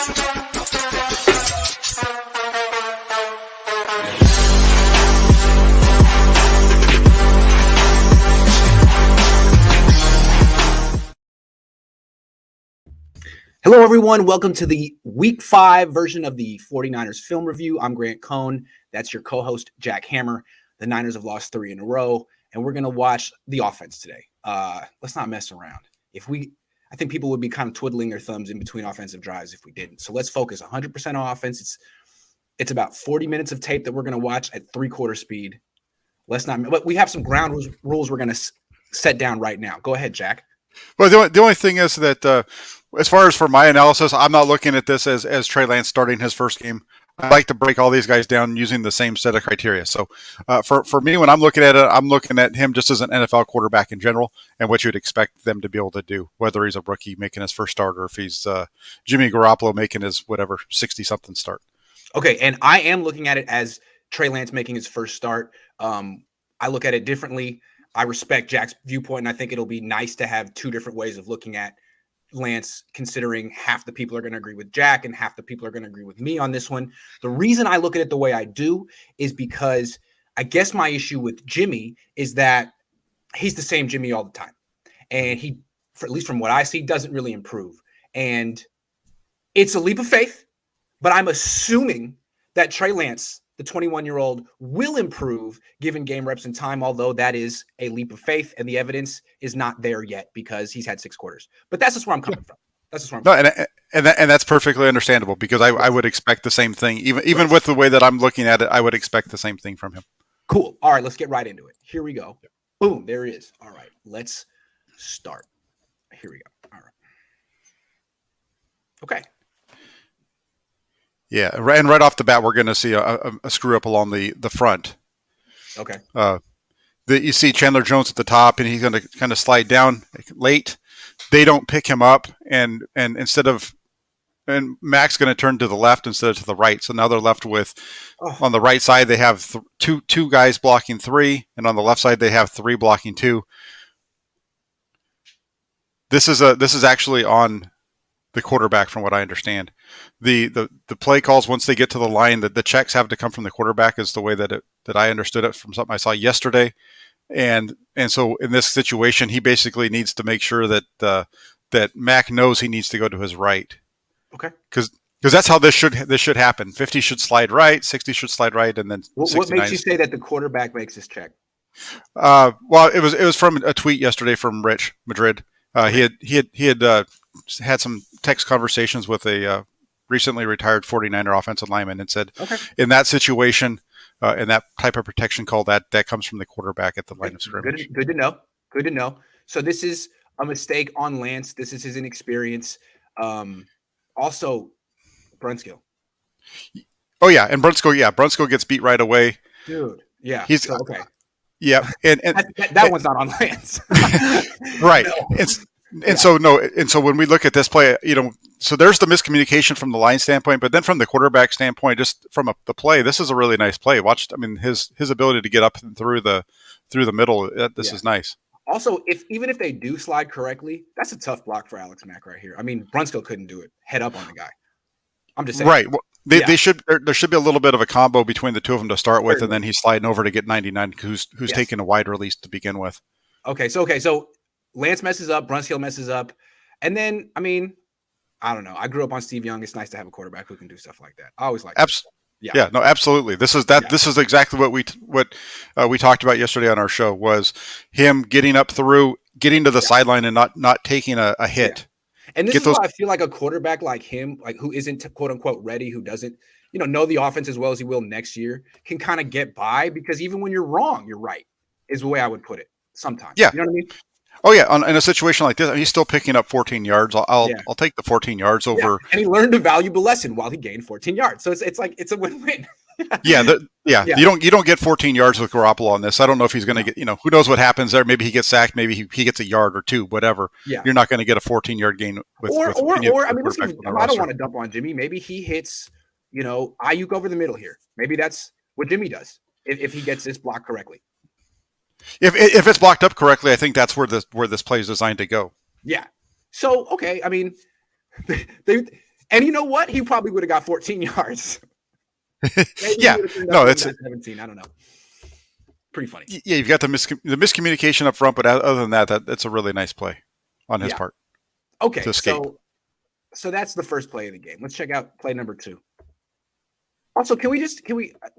Hello, everyone. Welcome to the Week 5 version of the 49ers film review. I'm Grant Cohn. That's your co-host, Jack Hammer. The Niners have lost 3 in a row, and we're going to watch the offense today. Let's not mess around. I think people would be kind of twiddling their thumbs in between offensive drives if we didn't. So let's focus 100% on offense. It's about 40 minutes of tape that we're going to watch at 3/4 speed. But we have some ground rules we're going to set down right now. Go ahead, Jack. Well, the only thing is that as far as for my analysis, I'm not looking at this as Trey Lance starting his first game. I like to break all these guys down using the same set of criteria. So for me, when I'm looking at it, I'm looking at him just as an NFL quarterback in general and what you'd expect them to be able to do, whether he's a rookie making his first start or if he's Jimmy Garoppolo making his 60-something start. Okay, and I am looking at it as Trey Lance making his first start. I look at it differently. I respect Jack's viewpoint, and I think it'll be nice to have two different ways of looking at Lance, considering half the people are going to agree with Jack and half the people are going to agree with me on this one. The reason I look at it the way I do is because I guess my issue with Jimmy is that he's the same Jimmy all the time. And he, at least from what I see, doesn't really improve. And it's a leap of faith, but I'm assuming that Trey Lance, the 21-year-old, will improve given game reps and time, although that is a leap of faith, and the evidence is not there yet because he's had 6 quarters. But that's just where I'm coming from. And that's perfectly understandable because I would expect the same thing. Even with the way that I'm looking at it, I would expect the same thing from him. Cool. All right, let's get right into it. Here we go. Boom, there it is. All right, let's start. Here we go. All right. Okay. Yeah, and right off the bat, we're going to see a screw up along the front. Okay. You see Chandler Jones at the top, and he's going to kind of slide down late. They don't pick him up, and Mac's going to turn to the left instead of to the right. So now they're left with on the right side they have two guys blocking 3, and on the left side they have 3 blocking 2. This is actually on the quarterback, from what I understand. The play calls once they get to the line, that the checks have to come from the quarterback is the way that I understood it from something I saw yesterday. And so in this situation, he basically needs to make sure that Mac knows he needs to go to his right. Okay. Because that's how this should happen. 50 should slide right, 60 should slide right, and then what makes you say that the quarterback makes this check? Well, it was from a tweet yesterday from Rich Madrid. He had some text conversations with a recently retired 49er offensive lineman and said, in that situation, in that type of protection call, that comes from the quarterback at the line of scrimmage. Good to know. Good to know. So this is a mistake on Lance. This is his inexperience. Also, Brunskill. Oh, yeah. And Brunskill gets beat right away. Dude, yeah. He's okay. Yeah. And that one's not on Lance. Right. No. So when we look at this play, so there's the miscommunication from the line standpoint, but then from the quarterback standpoint, just from the play, this is a really nice play. His ability to get up and through the middle, this is nice. Also, even if they do slide correctly, that's a tough block for Alex Mack right here. I mean, Brunskill couldn't do it head up on the guy. I'm just saying. Right. Well, there should be a little bit of a combo between the two of them to start with, and then he's sliding over to get 99, who's taking a wide release to begin with. Okay. So Lance messes up, Brunskill messes up, and then I don't know. I grew up on Steve Young. It's nice to have a quarterback who can do stuff like that. I always like that. Yeah, no, absolutely. This is exactly what we talked about yesterday on our show, was him getting up through, getting to the sideline and not taking a hit. Yeah. And this is why I feel like a quarterback like him, like who isn't quote unquote ready, who doesn't know the offense as well as he will next year, can kind of get by, because even when you're wrong, you're right, is the way I would put it sometimes. Yeah. You know what I mean? Oh yeah, in a situation like this, he's still picking up 14 yards. I'll take the 14 yards over. Yeah. And he learned a valuable lesson while he gained 14 yards. So it's like it's a win-win. You don't get 14 yards with Garoppolo on this. I don't know if he's going to get. Who knows what happens there? Maybe he gets sacked. Maybe he gets a yard or 2. Whatever. Yeah. You're not going to get a 14-yard gain with. I don't want to dump on Jimmy. Maybe he hits Ayuk over the middle here. Maybe that's what Jimmy does if he gets this block correctly. If it's blocked up correctly, I think that's where this play is designed to go. Yeah. So, okay. I mean, And you know what? He probably would have got 14 yards. Yeah, no, it's 17. I don't know. Pretty funny. Yeah, you've got the miscommunication up front, but other than that, that's a really nice play on his part. Okay, so that's the first play of the game. Let's check out play number 2. Also, can we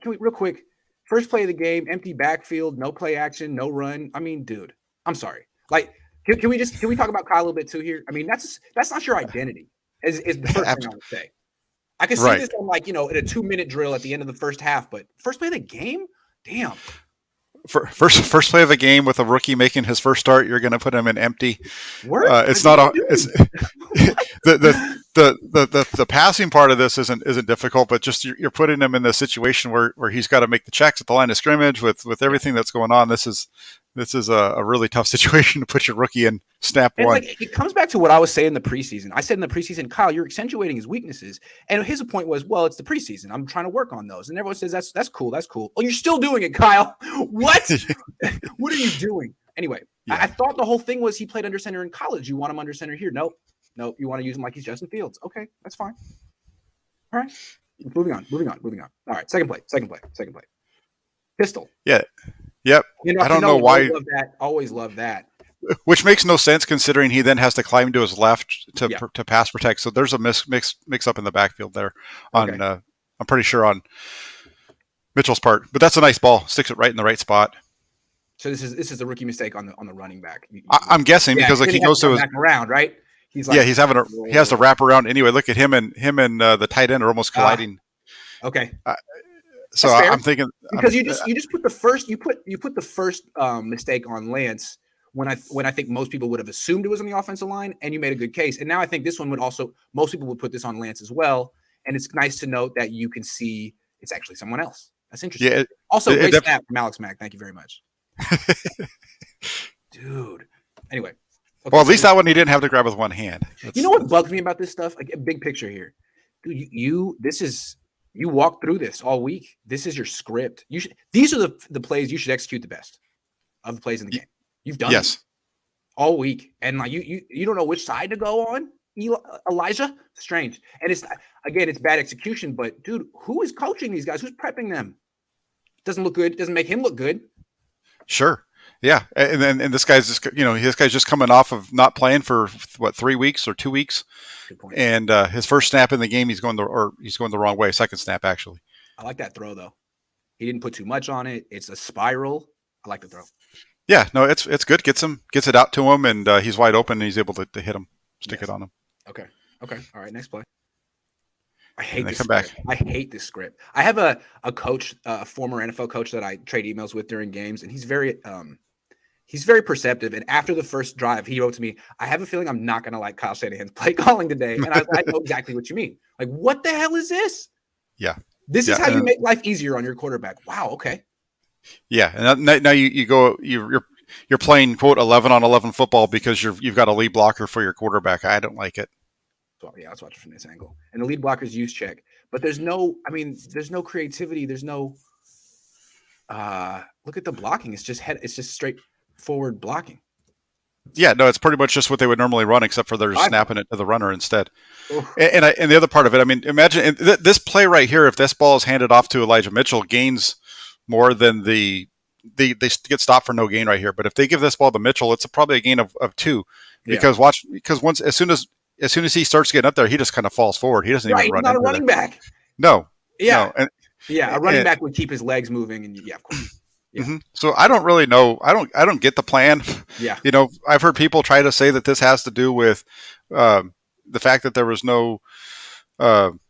real quick? First play of the game, empty backfield, no play action, no run. I mean, dude, I'm sorry. Like, can we talk about Kyle a little bit too here? I mean, that's not your identity. Is the first thing I would say. I can see this on in a 2-minute drill at the end of the first half, but first play of the game, damn. First play of the game with a rookie making his first start, you're going to put him in empty. It's not the passing part of this isn't difficult, but just you're putting him in the situation where he's got to make the checks at the line of scrimmage with everything that's going on. This is a really tough situation to put your rookie in snap one. It comes back to what I was saying in the preseason. I said in the preseason, Kyle, you're accentuating his weaknesses. And his point was, well, it's the preseason. I'm trying to work on those. And everyone says, that's cool. That's cool. Oh, you're still doing it, Kyle. What? What are you doing? Anyway, I thought the whole thing was he played under center in college. You want him under center here? Nope. You want to use him like he's Justin Fields. Okay, that's fine. All right. Moving on. All right, second play. Pistol. Yeah. Yep. I don't know why. Always love that. Which makes no sense considering he then has to climb to his left to pass protect. So there's a mix up in the backfield there on I'm pretty sure on Mitchell's part. But that's a nice ball. Sticks it right in the right spot. So this is a rookie mistake on the running back. I'm guessing because he goes to his back around, right? He has to wrap around anyway. Look at him and the tight end are almost colliding. Okay. So I'm thinking because you just put the first mistake on Lance when I think most people would have assumed it was on the offensive line, and you made a good case. And now I think this one would also, most people would put this on Lance as well. And it's nice to note that you can see it's actually someone else. That's interesting. Yeah. Great snap from Alex Mack. Thank you very much. Dude. Anyway. Okay, well, at least that one he didn't have to grab with one hand. You know what bugs me about this stuff? Like a big picture here. Dude, you walk through this all week. This is your script. These are the plays you should execute the best of the plays in the game. You've done it all week. And like you don't know which side to go on, Elijah. Strange. And it's bad execution, but dude, who is coaching these guys? Who's prepping them? Doesn't look good. Doesn't make him look good. Sure. Yeah. And this guy's just coming off of not playing for 3 weeks or 2 weeks. Good point. And his first snap in the game, he's going the wrong way. Second snap, actually. I like that throw though. He didn't put too much on it. It's a spiral. I like the throw. Yeah, no, it's good. Gets it out to him, and he's wide open, and he's able to hit him, stick it on him. Okay. All right, next play. I hate this script. I hate this script. I have a coach, a former NFL coach that I trade emails with during games, and he's very perceptive. And after the first drive, he wrote to me, I have a feeling I'm not going to like Kyle Shanahan's play calling today. And I know exactly what you mean. Like, what the hell is this? Yeah. This is how you make life easier on your quarterback. Wow. Okay. Yeah. And now you're playing quote 11 on 11 football because you've got a lead blocker for your quarterback. I don't like it. So yeah, let's watch it from this angle. And the lead blocker's use check, but there's no creativity. There's no, look at the blocking. It's just straight forward blocking. Yeah, no, it's pretty much just what they would normally run, except for they're snapping it to the runner instead. And the other part of it, I mean, imagine this play right here. If this ball is handed off to Elijah Mitchell, gains more than they get stopped for no gain right here. But if they give this ball to Mitchell, it's probably a gain of 2 because as soon as he starts getting up there, he just kind of falls forward. He doesn't even run. He's not a running back. No. Yeah. No. A running back would keep his legs moving, and of course. Yeah. Mm-hmm. So I don't really know. I don't get the plan. Yeah. I've heard people try to say that this has to do with the fact that there was no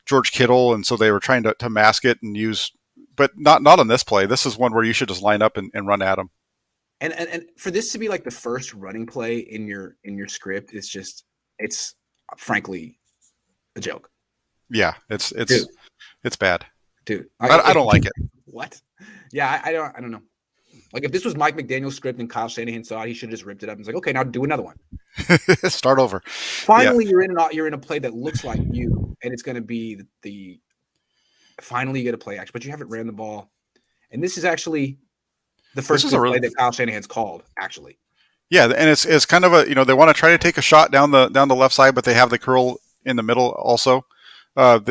George Kittle, and so they were trying to mask it and use, but not on this play. This is one where you should just line up and run at him. And for this to be like the first running play in your script, it's frankly a joke. Yeah, it's bad. Dude, I don't like it. What? Yeah, I don't know. Like if this was Mike McDaniel's script and Kyle Shanahan saw it, he should have just ripped it up and was like, okay, now do another one. Start over. Finally, you're in a play that looks like you, and it's going to be the finally you get a play action, but you haven't ran the ball, and this is actually the first play that Kyle Shanahan's called. Actually, yeah, and it's kind of a they want to try to take a shot down the left side, but they have the curl in the middle also.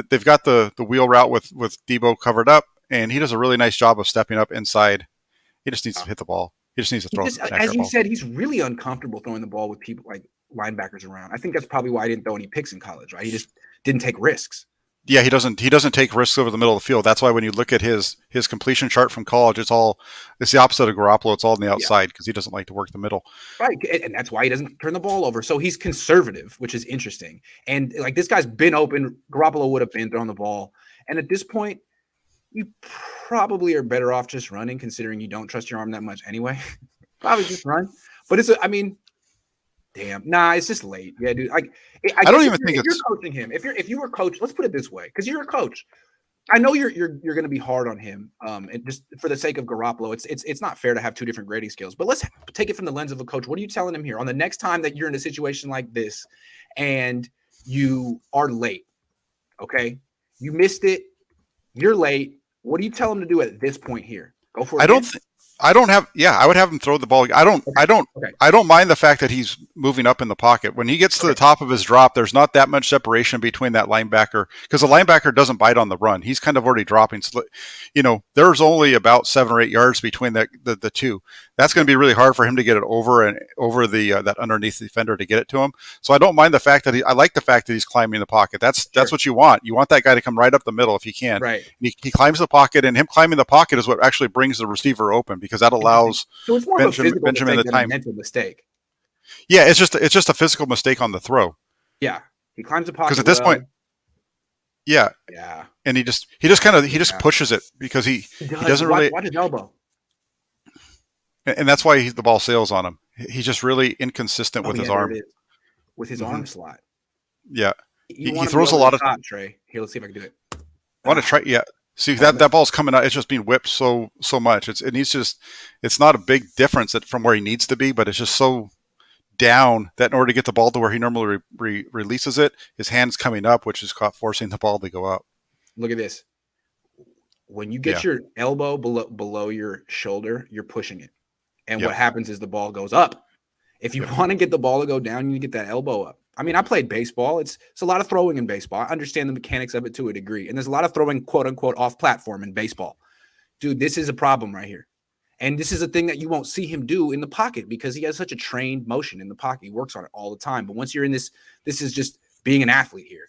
they've got the wheel route with Debo covered up, and he does a really nice job of stepping up inside. He just needs to hit the ball. He just needs to throw an accurate as you ball. said, he's really uncomfortable throwing the ball with people like linebackers around. I think that's probably why he didn't throw any picks in college, right? He just didn't take risks. Yeah, he doesn't take risks over the middle of the field. That's why when you look at his completion chart from college, it's the opposite of Garoppolo. It's all on the outside because he doesn't like to work the middle. Right, and that's why he doesn't turn the ball over. So he's conservative, which is interesting. And like this guy's been open. Garoppolo would have been throwing the ball. And at this point, you probably are better off just running, considering you don't trust your arm that much anyway. Probably just run. But damn, nah, it's just late. Yeah, dude. I don't even think if you're coaching him. If you were coach, let's put it this way, because you're a coach. I know you're going to be hard on him, and just for the sake of Garoppolo, it's not fair to have two different grading scales. But let's take it from the lens of a coach. What are you telling him here on the next time that you're in a situation like this, and you are late? Okay, you missed it. You're late. What do you tell him to do at this point here? Go for it. I would have him throw the ball. I don't mind the fact that he's moving up in the pocket. When he gets to the top of his drop, there's not that much separation between that linebacker because the linebacker doesn't bite on the run. He's kind of already dropping. So, there's only about 7 or 8 yards between the two. That's going to be really hard for him to get it over the that underneath defender to get it to him. So I don't mind the fact that I like the fact that he's climbing the pocket. That's what you want. You want that guy to come right up the middle if you can. Right. He climbs the pocket, and him climbing the pocket is what actually brings the receiver open because that allows Benjamin the time. Mental mistake. Yeah, it's just a physical mistake on the throw. Yeah, he climbs the pocket because at this point. Yeah. And he just pushes it because he doesn't really watch his elbow. And that's why the ball sails on him. He's just really inconsistent with his arm. With his arm slot. Yeah. He throws a lot of top, Trey. Here, let's see if I can do it. I want to try. Yeah. See that ball's coming out. It's just being whipped so much. It's not a big difference from where he needs to be, but it's just so down that in order to get the ball to where he normally releases it, his hand's coming up, which is forcing the ball to go up. Look at this. When you get your elbow below your shoulder, you're pushing it. And what happens is the ball goes up. If you want to get the ball to go down, you need to get that elbow up. I mean, I played baseball. It's a lot of throwing in baseball. I understand the mechanics of it to a degree. And there's a lot of throwing, quote unquote, off platform in baseball. Dude, this is a problem right here. And this is a thing that you won't see him do in the pocket because he has such a trained motion in the pocket. He works on it all the time. But once you're in this is just being an athlete here.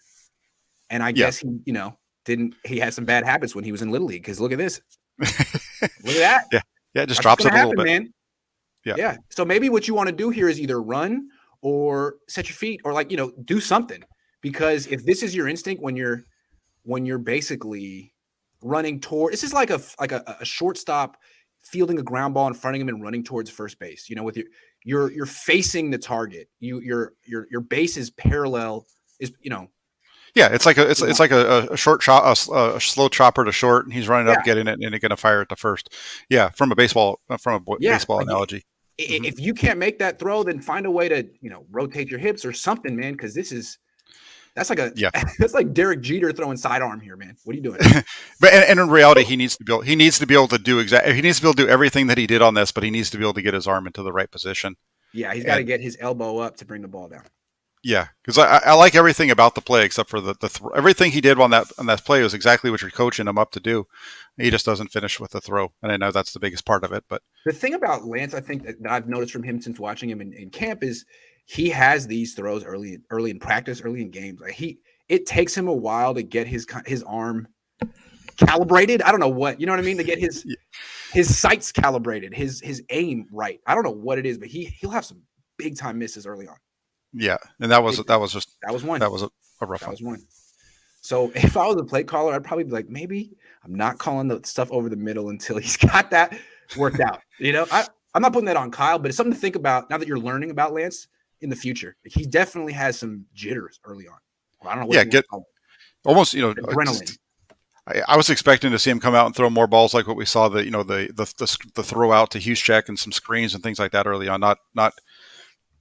And I guess he had some bad habits when he was in Little League because look at this. Look at that. Yeah, it just drops it a little bit. Man. Yeah. So maybe what you want to do here is either run or set your feet or do something, because if this is your instinct when you're basically running toward, this is like a shortstop fielding a ground ball in front of him and running towards first base, with you're facing the target. Your base is parallel Yeah, it's like a short shot, a slow chopper to short, and he's running up, getting it, and going to fire it to first. Yeah, from a baseball analogy. If you can't make that throw, then find a way to rotate your hips or something, man. Because that's like Derek Jeter throwing sidearm here, man. What are you doing? But in reality, he needs to be able to do everything that he did on this, but he needs to be able to get his arm into the right position. Yeah, he's got to get his elbow up to bring the ball down. Yeah, because I like everything about the play except for everything he did on that play was exactly what you're coaching him up to do. He just doesn't finish with the throw, and I know that's the biggest part of it. But the thing about Lance, I think that I've noticed from him since watching him in camp is he has these throws early in practice, early in games. It takes him a while to get his arm calibrated. I don't know what, you know what I mean, to get his sights calibrated, his aim right. I don't know what it is, but he'll have some big time misses early on. Yeah, and that was one. That was a rough one. That was one. So if I was a play caller, I'd probably be like, maybe I'm not calling the stuff over the middle until he's got that worked out. I'm not putting that on Kyle, but it's something to think about now that you're learning about Lance in the future. He definitely has some jitters early on. I don't know what almost adrenaline. I was expecting to see him come out and throw more balls like what we saw the throw out to Juszczyk and some screens and things like that early on. Not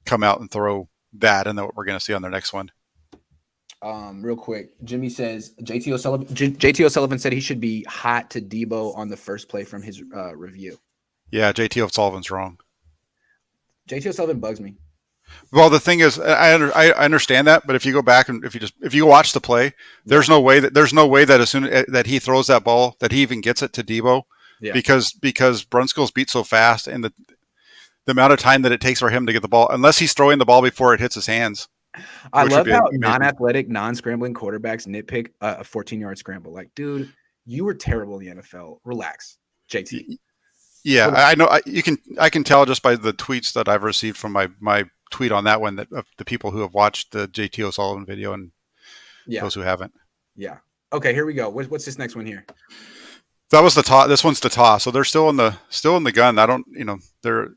come out and throw that, and then what we're going to see on their next one. Real quick, Jimmy says JT O'Sullivan said he should be hot to Debo on the first play from his review. Yeah, JT O'Sullivan's wrong. JT O'Sullivan bugs me. Well, the thing is, I understand that, but if you go back and if you watch the play, there's no way that as soon that he throws that ball that he even gets it to Debo, Yeah. because Brunskill's beat so fast, and the amount of time that it takes for him to get the ball, unless he's throwing the ball before it hits his hands. I love how non-athletic, non-scrambling quarterbacks nitpick a 14-yard scramble. Like, dude, you were terrible in the NFL. Relax, JT. Yeah, I know. I can tell just by the tweets that I've received from my tweet on that one that of the people who have watched the JT O'Sullivan video and those who haven't. Yeah. Okay, here we go. What's this next one here? That was the toss. This one's the toss. So they're still in the gun. I don't, they're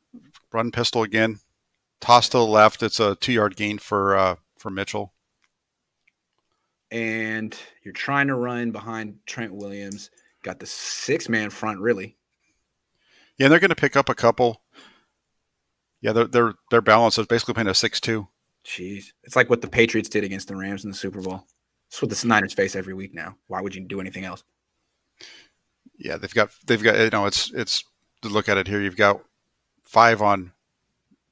run pistol again. Toss to the left. It's a 2-yard gain for Mitchell. And you're trying to run behind Trent Williams. Got the 6-man front, really. Yeah, and they're going to pick up a couple. Yeah, their balance is basically playing a 6-2. Jeez, it's like what the Patriots did against the Rams in the Super Bowl. It's what the Niners face every week now. Why would you do anything else? Yeah, they've got it's to look at it here. You've got 5 on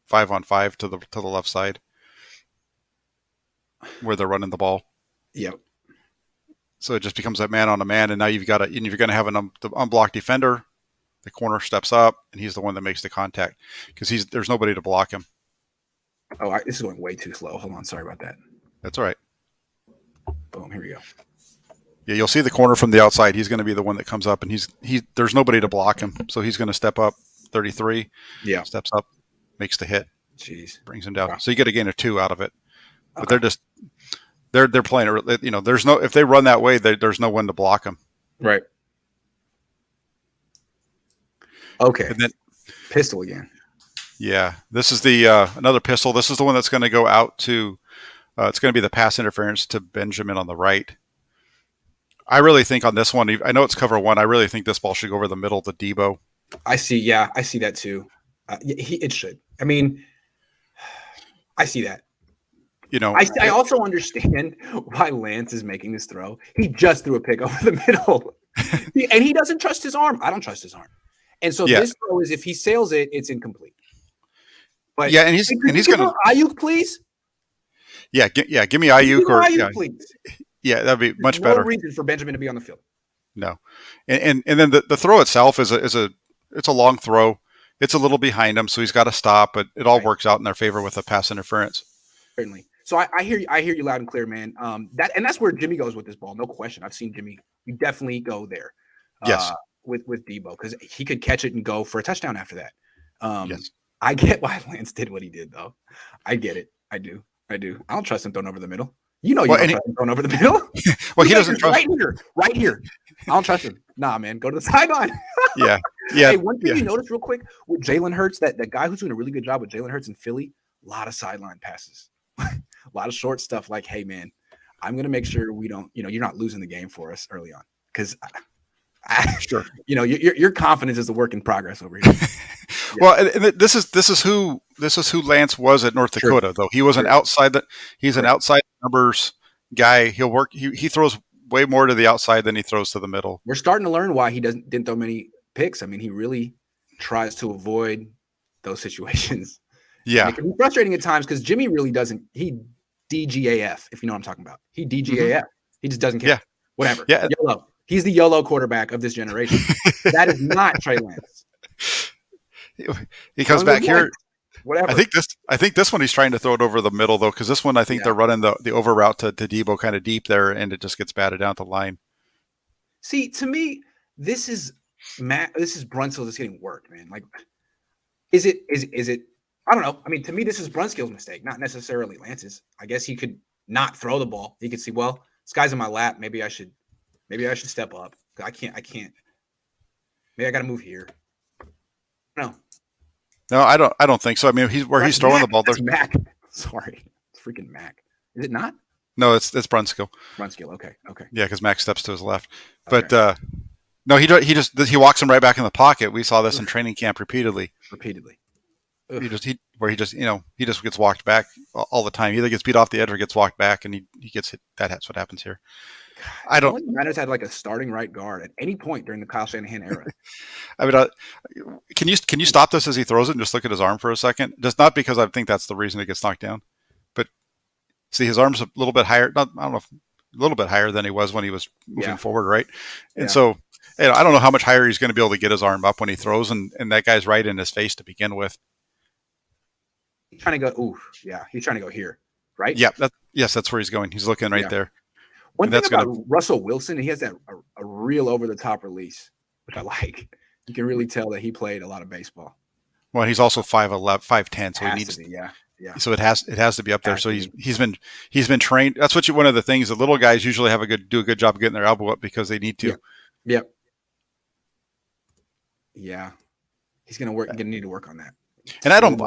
5 to the left side where they're running the ball. Yep. So it just becomes a man on a man, and now you're going to have the unblocked defender. The corner steps up, and he's the one that makes the contact because there's nobody to block him. Oh, this is going way too slow. Hold on, sorry about that. That's all right. Boom, here we go. Yeah, you'll see the corner from the outside. He's going to be the one that comes up, and there's nobody to block him, so he's going to step up. 33. Yeah, steps up, makes the hit. Jeez, brings him down. Wow. So you get a gain of 2 out of it. But they're playing it. There's no, if they run that way, there's no one to block them. Right. Okay. And then pistol again. Yeah, this is the another pistol. This is the one that's going to go out to. It's going to be the pass interference to Benjamin on the right. I really think on this one, I know it's cover 1. I really think this ball should go over the middle to Debo. I see that too. It should. I mean, I see that. I also understand why Lance is making this throw. He just threw a pick over the middle, and he doesn't trust his arm. I don't trust his arm, and so this throw is if he sails it, it's incomplete. But and he's going to Ayuk, please. Yeah, give me Ayuk or Ayuk, please. Yeah, that'd be much better. No reason for Benjamin to be on the field. No, and then the throw itself is a long throw. It's a little behind him, so he's got to stop. But it all works out in their favor with a pass interference. Certainly. So I hear you loud and clear, man. That's where Jimmy goes with this ball, no question. I've seen Jimmy. You definitely go there. Yes. With Debo, because he could catch it and go for a touchdown after that. Yes. I get why Lance did what he did, though. I get it. I do. I don't trust him throwing over the middle. You don't trust him throwing over the middle. Well, he doesn't trust right here. I don't trust him. Nah, man, go to the sideline. Yeah. Hey, one thing you notice real quick with Jalen Hurts, that guy who's doing a really good job with Jalen Hurts in Philly, a lot of sideline passes, a lot of short stuff. Like, hey, man, I'm gonna make sure we don't, you're not losing the game for us early on, because sure, your confidence is a work in progress over here. Well, and this is who Lance was at North Dakota, though. He was an outside an outside numbers guy. He'll work. He throws way more to the outside than he throws to the middle. We're starting to learn why he didn't throw many picks. I mean, he really tries to avoid those situations. Yeah, and it can be frustrating at times because Jimmy really doesn't. He DGAF, if you know what I'm talking about. He DGAF. Mm-hmm. He just doesn't care. Yeah. Whatever. Yeah. YOLO. He's the YOLO quarterback of this generation. That is not Trey Lance. He comes back here. Whatever. I think this one he's trying to throw it over the middle, though, because this one I think they're running the over route to Debo kind of deep there, and it just gets batted down the line. See, to me, this is Brunskill just getting worked, man. Like, is it? I don't know. I mean, to me, this is Brunskill's mistake, not necessarily Lance's. I guess he could not throw the ball. He could see, well, this guy's in my lap. Maybe I should step up. I can't. Maybe I got to move here. No, I don't think so. I mean, he's throwing Mac. the ball. That's Mac. Sorry, it's freaking Mac. Is it not? No, it's Brunskill. Brunskill. Okay. Yeah, because Mac steps to his left, but no, he walks him right back in the pocket. We saw this in training camp repeatedly. Ugh. He just gets walked back all the time. He either gets beat off the edge or gets walked back, and he gets hit. That's what happens here. I If don't. only the Niners had like a starting right guard at any point during the Kyle Shanahan era. I mean, can you stop this as he throws it and just look at his arm for a second? Just not because I think that's the reason it gets knocked down, but see his arm's a little bit higher. I don't know, a little bit higher than he was when he was moving forward, right? And so I don't know how much higher he's going to be able to get his arm up when he throws, and that guy's right in his face to begin with. He's trying to go. Ooh, yeah, he's trying to go here, right? Yeah, yes, that's where he's going. He's looking right there. One thing about Russell Wilson, he has that a real over the top release, which I like. You can really tell that he played a lot of baseball. Well, he's also 5'11", 5'10", so he needs to be, yeah. So it has to be up there. So he's been trained. That's one of the things. The little guys usually do a good job of getting their elbow up because they need to. Yep. Yeah, he's gonna need to work on that. And I don't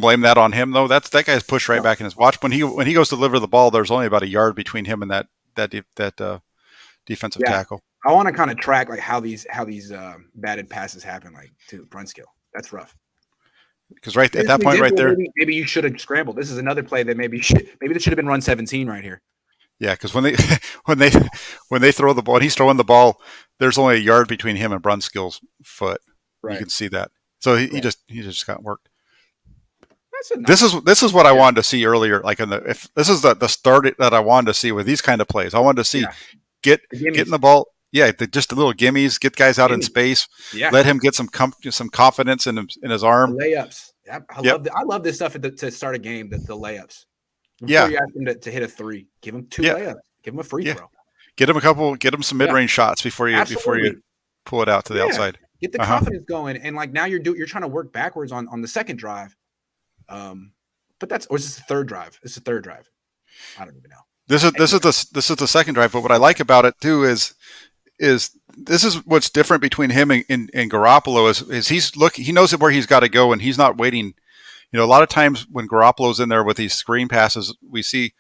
blame that on him though. That guy's pushed right back in his watch. When he goes to deliver the ball, there's only about a yard between him and that defensive tackle. I want to kind of track like how these batted passes happen, like to Brunskill. That's rough. Because right at that point, right there, maybe you should have scrambled. This is another play that maybe this should have been run 17 right here. Yeah, because when they throw the ball, and he's throwing the ball, there's only a yard between him and Brunskill's foot. Right. You can see that. So he just got worked. This is what I wanted to see earlier. Like if this is the start that I wanted to see with these kind of plays. I wanted to see getting the ball. Yeah, just the little gimmies, get guys out in space. Yeah. Let him get some confidence in his arm. Layups. Yeah, I love this stuff to start a game. The layups. Before you ask him to hit a three, give him two layups. Give him a free throw. Get him some mid-range shots before you pull it out to the outside. Get the confidence going, and like now you're trying to work backwards on the second drive. But is this the third drive? This is the third drive. I don't even know. This is the second drive. But what I like about it too is this is what's different between him and Garoppolo is he knows where he's got to go, and he's not waiting. A lot of times when Garoppolo's in there with these screen passes, we see,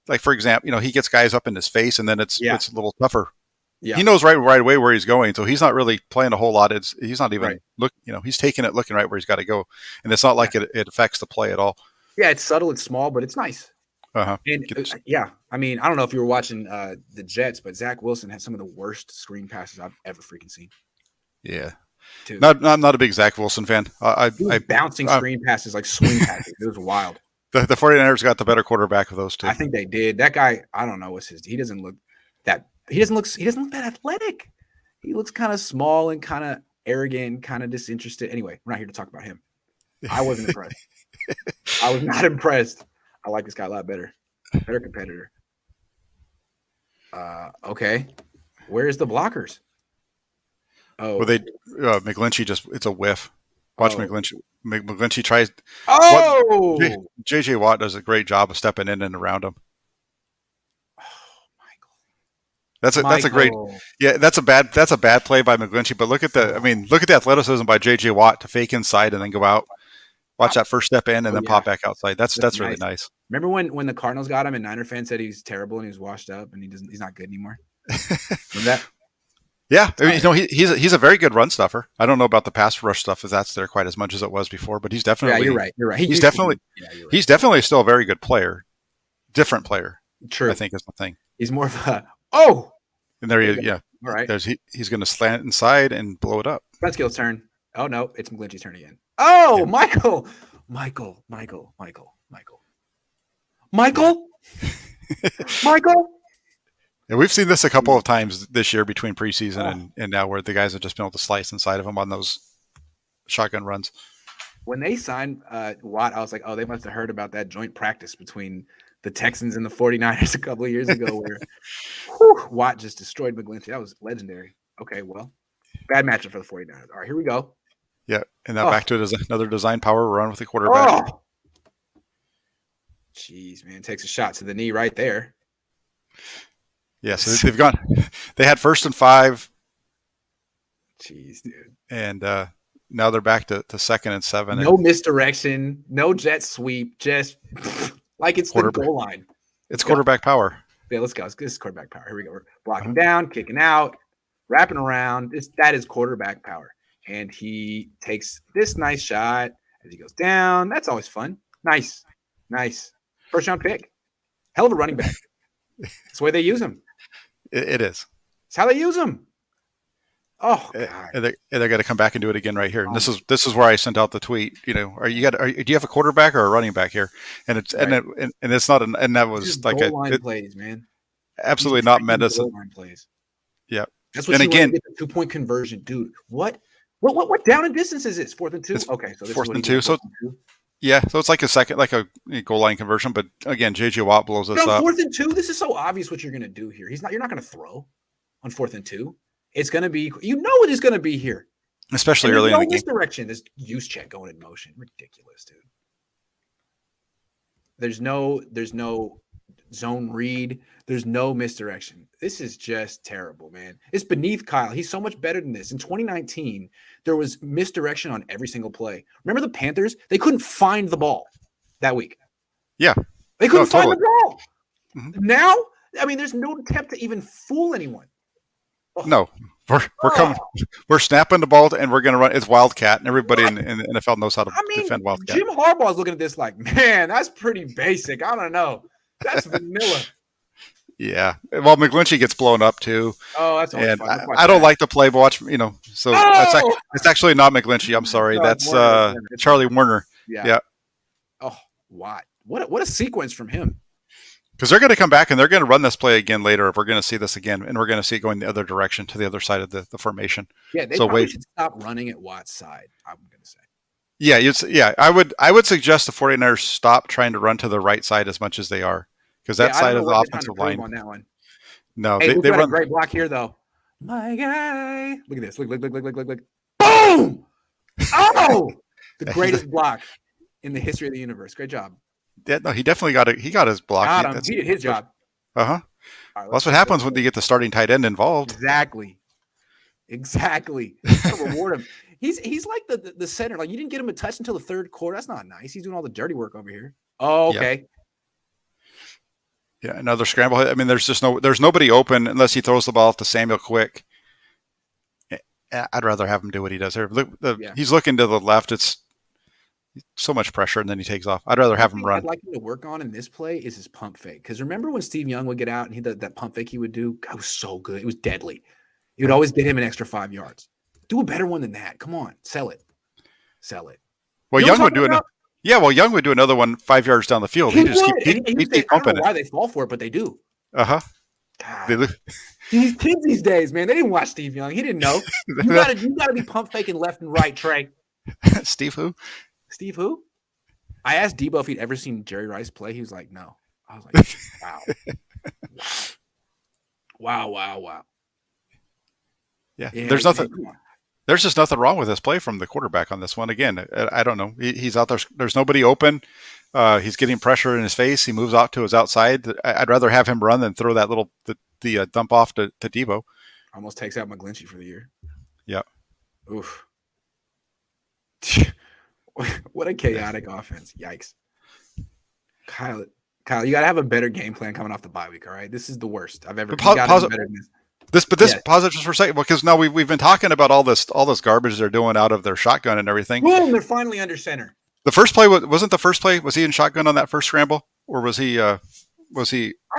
like for example, he gets guys up in his face, and then it's a little tougher. Yeah. He knows right away where he's going, so he's not really playing a whole lot. He's not even he's taking it, looking right where he's got to go, and it's not like it affects the play at all. Yeah, it's subtle, it's small, but it's nice. And I mean, I don't know if you were watching the Jets, but Zach Wilson had some of the worst screen passes I've ever freaking seen. Yeah. I'm not a big Zach Wilson fan. I bouncing screen passes like swing passes. It was wild. The 49ers got the better quarterback of those two. I think they did. That guy, I don't know he doesn't look that athletic. He looks kind of small and kind of arrogant, kind of disinterested. Anyway, we're not here to talk about him. I wasn't impressed. I was not impressed. I like this guy a lot better. Better competitor. Okay. Where's the blockers? Oh, well, McGlinchey it's a whiff. Watch McGlinchey. McGlinchey tries. Oh, JJ Watt does a great job of stepping in and around him. That's a great. Yeah, that's a bad play by McGlinchey. But look at the athleticism by JJ Watt to fake inside and then go out. Watch that first step in and then pop back outside. That's really nice. Remember when the Cardinals got him and Niner fans said he's terrible and he was washed up and he's not good anymore? Remember that? Yeah, he's a very good run stuffer. I don't know about the pass rush stuff, if that's there quite as much as it was before, but he's definitely. Yeah, you're right. He's definitely still a very good player, different player. True, I think is the thing. He's more of a and there you go. All right, he's going to slant inside and blow it up. Brunskill's turn. Oh no, it's McGlinchey's turn again. Oh, yeah. Michael. Yeah, we've seen this a couple of times this year between preseason and now, where the guys have just been able to slice inside of him on those shotgun runs. When they signed Watt, I was like, oh, they must have heard about that joint practice between the Texans and the 49ers a couple of years ago where Watt just destroyed McGlinchey. That was legendary. Okay, well, bad matchup for the 49ers. All right, here we go. Yeah, and now back to another design power run with the quarterback. Jeez, man, takes a shot to the knee right there. Yeah, so they had 1st and 5. Jeez, dude. And now they're back to 2nd and 7. No misdirection, no jet sweep, just like it's the goal line. It's quarterback power. Yeah, let's go. This is quarterback power. Here we go. We're blocking down, kicking out, wrapping around. That is quarterback power. And he takes this nice shot as he goes down. That's always fun. Nice. First round pick. Hell of a running back. That's the way they use him. It is. It's how they use him. Oh God! And they're going to come back and do it again right here. And this is where I sent out the tweet. Do you have a quarterback or a running back here? And it's right. and it's not and that was like goal line plays, man. Absolutely not meant as goal line plays. Yeah. That's what. And again, get the 2-point conversion, dude. What down and distance is this? 4th and 2. Okay, so this 4th and 2. So yeah, so it's like a goal line conversion. But again, JJ Watt blows us up. 4th and 2. This is so obvious what you're going to do here. You're not going to throw on 4th and 2. It's going to be, it is going to be here. Especially early in the game. Misdirection. This use check going in motion. Ridiculous, dude. There's no zone read. There's no misdirection. This is just terrible, man. It's beneath Kyle. He's so much better than this. In 2019, there was misdirection on every single play. Remember the Panthers? They couldn't find the ball that week. Yeah. They couldn't find the ball. Mm-hmm. Now, I mean, there's no attempt to even fool anyone. Oh. No, we're coming. We're snapping the ball, and we're going to run. It's Wildcat, and everybody in the NFL knows how to defend Wildcat. Jim Harbaugh's looking at this like, man, that's pretty basic. I don't know. That's vanilla. Yeah. Well, McGlinchey gets blown up too. Oh, that's and I don't like the play, but watch. So it's actually not McGlinchey. I'm sorry. That's Charlie Warner. Yeah. Oh, what a sequence from him. Because they're going to come back and they're going to run this play again later. If we're going to see this again, and we're going to see it going the other direction to the other side of the formation. Yeah, they probably should stop running at Watt's side. I'm going to say. Yeah, I would suggest the 49ers stop trying to run to the right side as much as they are, because that side of the offensive line. On that one. No, they run a great block here though. My guy, look at this. Look. Boom! Oh, the greatest block in the history of the universe. Great job. Yeah, no, he definitely got it. He got his block. He did his job. Right, that's what happens when you get the starting tight end involved. Exactly. Reward him. He's like the center. Like, you didn't get him a touch until the third quarter. That's not nice. He's doing all the dirty work over here. Oh, okay. Yeah, another scramble. I mean, there's nobody open unless he throws the ball to Samuel Quick. I'd rather have him do what he does here. He's looking to the left. It's so much pressure, and then he takes off. I'd rather have him run. I'd like him to work on in this play is his pump fake. Because remember when Steve Young would get out and that pump fake he would do? God, it was so good. It was deadly. It would always get him an extra 5 yards. Do a better one than that. Come on, sell it. Well, Young would do Young would do another one 5 yards down the field. He just keep pumping it. Why they fall for it, but they do. God, these kids these days, man, they didn't watch Steve Young. He didn't know. You gotta be pump faking left and right, Trey. Steve who? Steve who? I asked Debo if he'd ever seen Jerry Rice play. He was like, no. I was like, wow. Wow. Yeah, there's nothing. There's just nothing wrong with this play from the quarterback on this one. Again, I don't know. He's out there. There's nobody open. He's getting pressure in his face. He moves out to his outside. I'd rather have him run than throw that little the dump off to Debo. Almost takes out McGlinchey for the year. Yeah. Oof. What a chaotic offense. Yikes. Kyle, you got to have a better game plan coming off the bye week, all right? This is the worst I've ever This positive just for a second, because now we've been talking about all this garbage they're doing out of their shotgun and everything. Boom, they're finally under center. The first play wasn't the first play. Was he in shotgun on that first scramble, or was he? I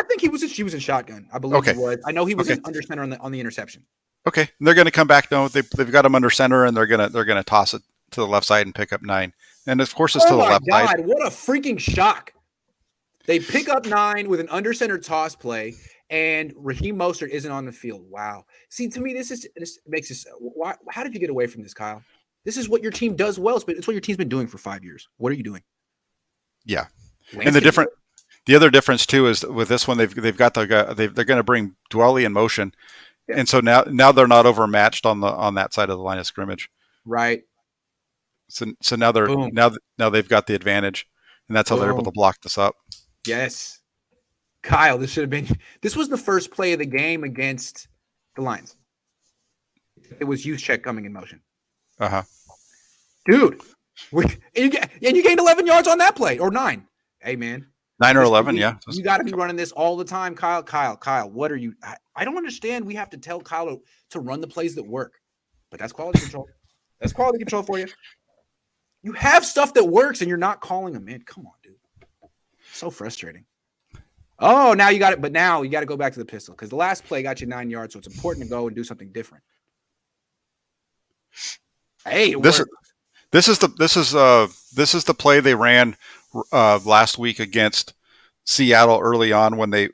think he was in shotgun. I believe he was. I know he was under center on the interception. Okay, and they're going to come back. No, they've got him under center, and they're gonna toss it to the left side and pick up 9. And of course, it's to the left side. What a freaking shock! They pick up 9 with an under center toss play. And Raheem Mostert isn't on the field. Wow. See, to me, this makes this. How did you get away from this, Kyle? This is what your team does well. It's what your team's been doing for 5 years. What are you doing? Yeah. And the other difference too is with this one, they've got they're going to bring Dwelly in motion, and so now they're not overmatched on that side of the line of scrimmage. Right. So now now they've got the advantage, and that's how they're able to block this up. Yes. Kyle, this was the first play of the game against the Lions. It was use check coming in motion. Dude, and you gained 11 yards on that play, or 9. Hey, man. 9 or 11, yeah. You got to be running this all the time, Kyle. Kyle, what are you? I don't understand. We have to tell Kyle to run the plays that work, but that's quality control. That's quality control for you. You have stuff that works, and you're not calling them in. Come on, dude. So frustrating. Oh, now you got it, but now you got to go back to the pistol because the last play got you 9 yards, so it's important to go and do something different. Hey, this is the play they ran last week against Seattle early on when they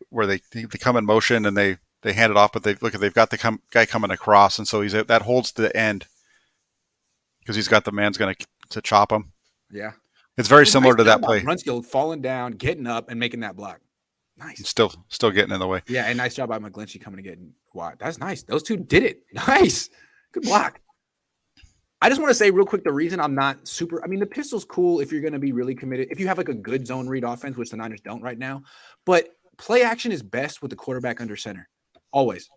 come in motion and they hand it off, but they've got the guy coming across, and so that holds to the end because he's got the man's going to chop him. Yeah, it's very similar to that play. Brunskill falling down, getting up, and making that block. Nice. Still getting in the way. Yeah, and nice job by McGlinchey coming to get wide. That's nice. Those two did it. Nice. Good block. I just want to say real quick the reason I'm not super – I mean, the pistol's cool if you're going to be really committed. If you have like a good zone read offense, which the Niners don't right now. But play action is best with the quarterback under center. Always.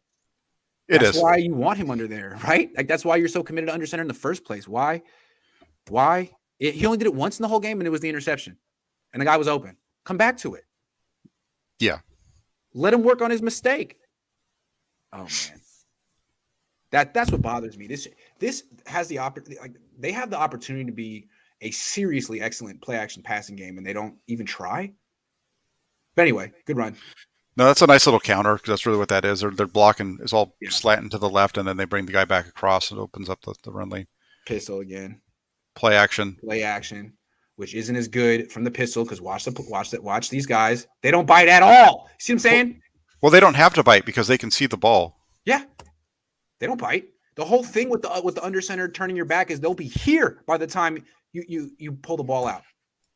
That's why you want him under there, right? Like that's why you're so committed to under center in the first place. Why? He only did it once in the whole game, and it was the interception. And the guy was open. Come back to it. Yeah. Let him work on his mistake. Oh, man. That's what bothers me. This has the opportunity. Like they have the opportunity to be a seriously excellent play action passing game, and they don't even try. But anyway, good run. No, that's a nice little counter because that's really what that is. They're blocking. It's all slanting to the left, and then they bring the guy back across. It opens up the run lane. Pistol again. Play action, which isn't as good from the pistol because watch these guys. They don't bite at all. See what I'm saying? Well, they don't have to bite because they can see the ball. Yeah. They don't bite. The whole thing with the under center turning your back is they'll be here by the time you pull the ball out.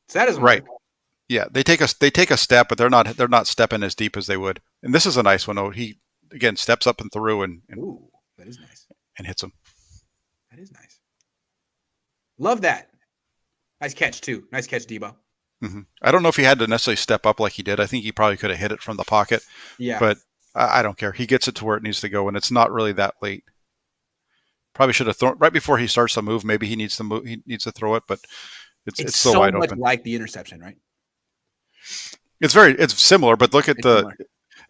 So that doesn't right. Work. Yeah, they take a step, but they're not stepping as deep as they would. And this is a nice one. Oh, he again steps up and through and ooh, that is nice. And hits him. That is nice. Love that. Nice catch too. Nice catch, Debo. Mm-hmm. I don't know if he had to necessarily step up like he did. I think he probably could have hit it from the pocket. Yeah, but I don't care. He gets it to where it needs to go, and it's not really that late. Probably should have thrown right before he starts the move. Maybe he needs to move. He needs to throw it, but it's so wide much open. Like the interception, right? It's similar, but look at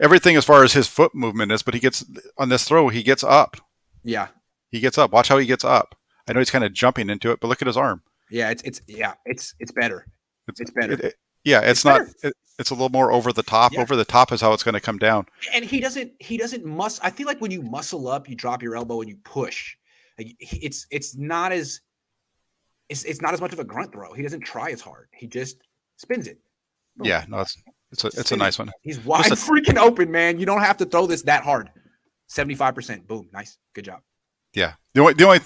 everything as far as his foot movement is. But he gets on this throw, he gets up. Yeah, he gets up. Watch how he gets up. I know he's kind of jumping into it, but look at his arm. Yeah, it's better. It's better. It's not. It's a little more over the top. Yeah. Over the top is how it's going to come down. And he doesn't I feel like when you muscle up, you drop your elbow and you push. Like it's not as much of a grunt throw. He doesn't try as hard. He just spins it. Boom. Yeah, no, it's a nice one. He's wide freaking open, man. You don't have to throw this that hard. 75%. Boom. Nice. Good job. Yeah. The only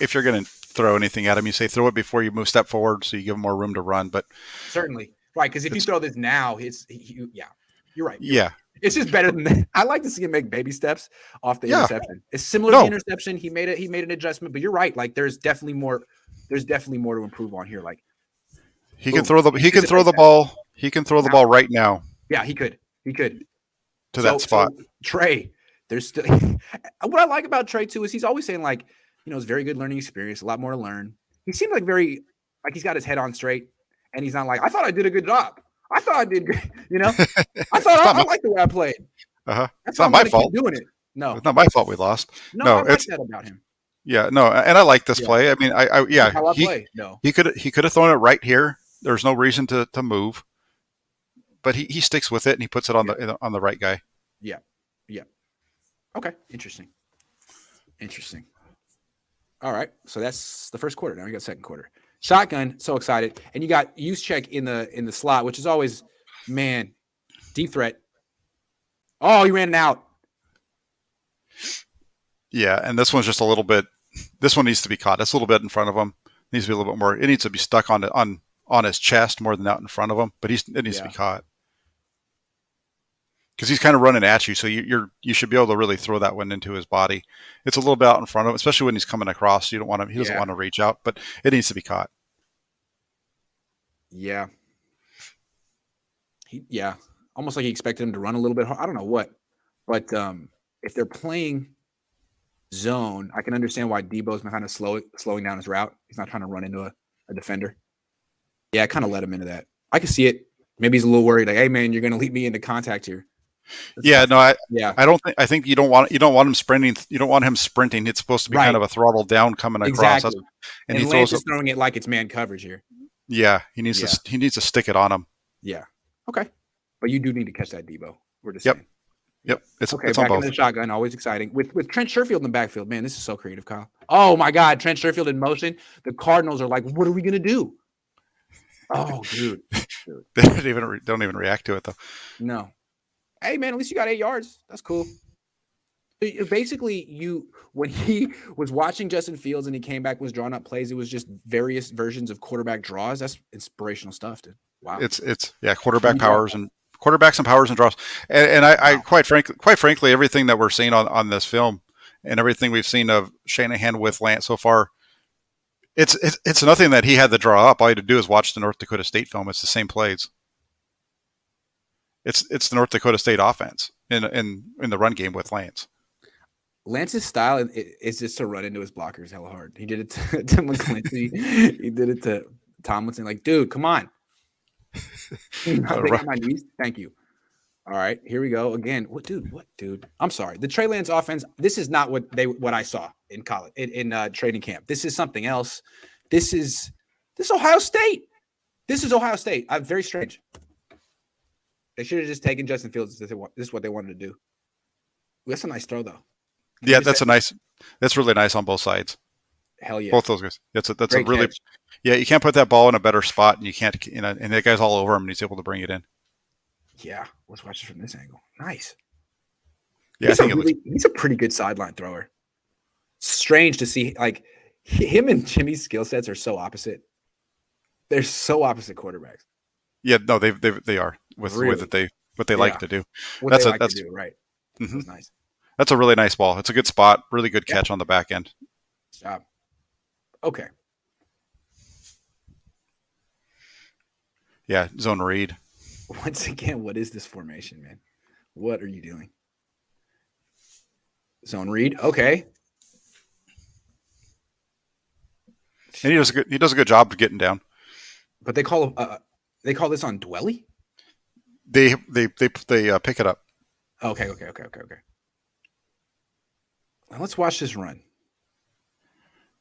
if you're going to throw anything at him, you say throw it before you move step forward, so you give him more room to run. But certainly. Right, because if you throw this now, you're right. Yeah. It's just better than that. I like to see him make baby steps off the interception. It's similar to the interception. He made an adjustment, but you're right. Like there's definitely more to improve on here. Like he can throw the ball. He can throw the ball right now. Yeah, he could. To that spot. So, Trey, there's still what I like about Trey too is he's always saying like, it's very good learning experience, a lot more to learn. He seems like he's got his head on straight. And he's not like, I thought I did a good job. I thought I did good. I thought I liked the way I played. It's not my fault. Doing it. No, it's not my fault we lost. No, I like that about him. Yeah, no, and I like this play. I mean, he could have thrown it right here. There's no reason to move, but he sticks with it and he puts it on the right guy. Yeah. Okay, interesting. All right, so that's the first quarter. Now we got second quarter. Shotgun, so excited. And you got Juszczyk in the slot, which is always, man, deep threat. Oh, he ran out. Yeah, and this one's just a little bit – this one needs to be caught. That's a little bit in front of him. It needs to be a little bit more – it needs to be stuck on his chest more than out in front of him, but it needs to be caught. Because he's kind of running at you, so you should be able to really throw that one into his body. It's a little bit out in front of him, especially when he's coming across. You don't want him; he doesn't want to reach out, but it needs to be caught. Yeah, almost like he expected him to run a little bit hard. I don't know what, but if they're playing zone, I can understand why Debo's kind of slowing down his route. He's not trying to run into a defender. Yeah, I kind of let him into that. I can see it. Maybe he's a little worried, like, hey man, you're going to lead me into contact here. Yeah, no, Yeah, I don't think. I think you don't want him sprinting. You don't want him sprinting. It's supposed to be kind right. of a throttle down coming across. Exactly. And he And Lance throws is it. throwing it like it's man coverage here. Yeah, Yeah. he needs to stick it on him. Yeah. Okay. But you do need to catch that Debo. We're just Yep. saying. Yep. Okay, It's on back both. into the shotgun, always exciting. With Trent Sherfield in the backfield, man, this is so creative, Kyle. Oh my God, Trent Sherfield in motion. The Cardinals are like, what are we gonna do? Oh, dude. They don't even react to it though. No. Hey, man, at least you got 8 yards. That's cool. Basically, when he was watching Justin Fields and he came back, was drawing up plays, it was just various versions of quarterback draws. That's inspirational stuff, dude. Wow. It's quarterbacks and powers and draws. And I Wow. quite frankly, everything that we're seeing on this film and everything we've seen of Shanahan with Lance so far, it's nothing that he had to draw up. All you had to do is watch the North Dakota State film. It's the same plays. It's the North Dakota State offense in the run game with Lance. Lance's style is just to run into his blockers hella hard. He did it to McClincy. He did it to Tomlinson. Like, dude, come on. Not big on my knees. Thank you. All right, here we go again. What, dude? I'm sorry. The Trey Lance offense. This is not what I saw in college in training camp. This is something else. This is Ohio State. This is Ohio State. Very strange. They should have just taken Justin Fields. This is what they wanted to do. That's a nice throw, though. Yeah, that's really nice on both sides. Hell yeah. Both those guys. That's Great a really catch. Yeah, you can't put that ball in a better spot, and you can't, and that guy's all over him, and he's able to bring it in. Yeah, let's watch it from this angle. Nice. Yeah, He's a pretty good sideline thrower. Strange to see, like, him and Jimmy's skill sets are so opposite. They're so opposite quarterbacks. Yeah, no, they are with the way that what they like to do. That's right. Mm-hmm. That's nice. That's a really nice ball. It's a good spot. Really good catch on the back end. Good job. Okay. Yeah, zone read. Once again, what is this formation, man? What are you doing? Zone read. Okay. And he does a good job of getting down. But they call this on Dwelly? They pick it up. Okay. Now let's watch this run.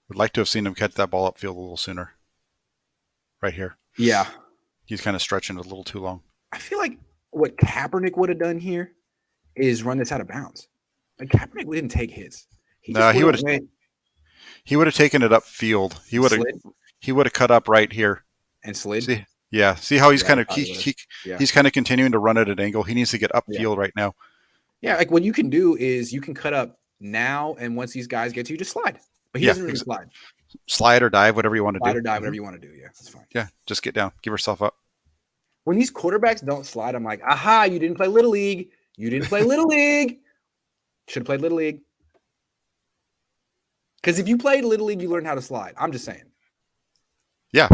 Would like to have seen him catch that ball upfield a little sooner. Right here. Yeah. He's kind of stretching it a little too long. I feel like what Kaepernick would have done here is run this out of bounds. Like, Kaepernick didn't take hits. He would have taken it upfield. He would have cut up right here and slid. See how he's he's kind of continuing to run at an angle. He needs to get upfield right now. Yeah, like what you can do is you can cut up now, and once these guys get to you, just slide. But he doesn't really slide. Slide or dive, whatever you want to do. Slide or dive, whatever you want to do. Yeah, that's fine. Yeah, just get down. Give yourself up. When these quarterbacks don't slide, I'm like, aha, you didn't play Little League. You didn't play Little League. Should have played Little League. Because if you played Little League, you learned how to slide. I'm just saying. Yeah.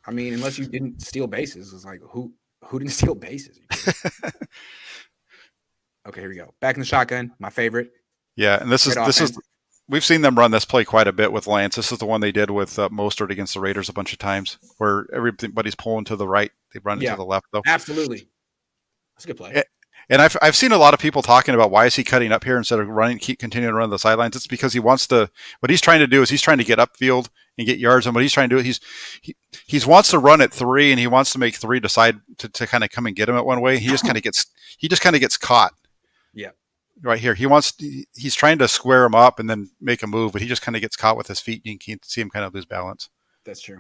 I mean, unless you didn't steal bases. It's like, who didn't steal bases? Okay, here we go. Back in the shotgun, my favorite. Yeah, and this is we've seen them run this play quite a bit with Lance. This is the one they did with Mostert against the Raiders a bunch of times, where everybody's pulling to the right, they run to the left though. Absolutely, that's a good play. And I've seen a lot of people talking about why is he cutting up here instead of continuing to run the sidelines. It's because he wants to. What he's trying to do is he's trying to get upfield and get yards. And what he's trying to do, he wants to run at 3, and he wants to make 3 decide to kind of come and get him at one way. He just kind of gets caught. Yeah. Right here, he's trying to square him up and then make a move, but he just kind of gets caught with his feet. You can see him kind of lose balance. That's true.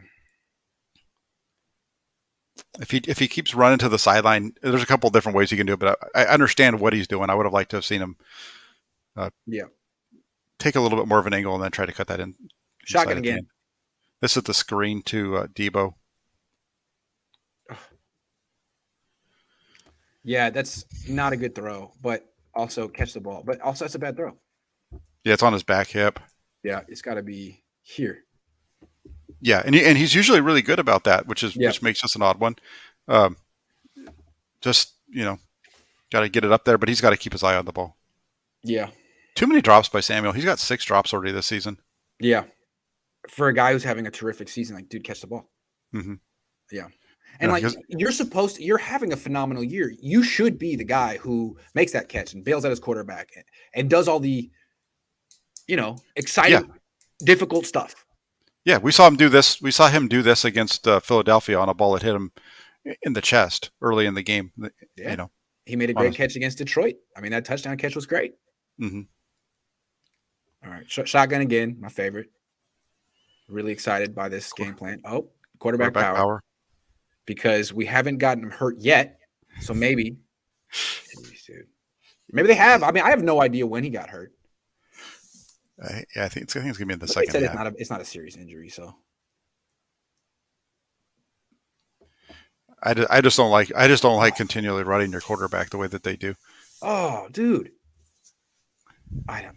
If he keeps running to the sideline, there's a couple of different ways you can do it, but I understand what he's doing. I would have liked to have seen him take a little bit more of an angle and then try to cut that in. Shotgun again. This is the screen to Debo. Yeah, that's not a good throw, but also catch the ball. But also that's a bad throw. Yeah, it's on his back hip. Yeah, it's got to be here. Yeah, and he's usually really good about that, which makes this an odd one. Just, got to get it up there, but he's got to keep his eye on the ball. Yeah. Too many drops by Samuel. He's got 6 drops already this season. Yeah. For a guy who's having a terrific season, like, dude, catch the ball. Mm-hmm. Yeah. And Yeah, you're having a phenomenal year. You should be the guy who makes that catch and bails out his quarterback and does all the, exciting, difficult stuff. Yeah, we saw him do this. We saw him do this against Philadelphia on a ball that hit him in the chest early in the game. Yeah, he made a great catch against Detroit. I mean, that touchdown catch was great. Mm-hmm. All right, shotgun again, my favorite. Really excited by this game plan. Oh, quarterback power. Because we haven't gotten him hurt yet, so maybe. Jeez, dude. Maybe they have. I mean, I have no idea when he got hurt. I think it's gonna be in the second half. It's not a serious injury, so. I just don't like continually running your quarterback the way that they do. Oh, dude. I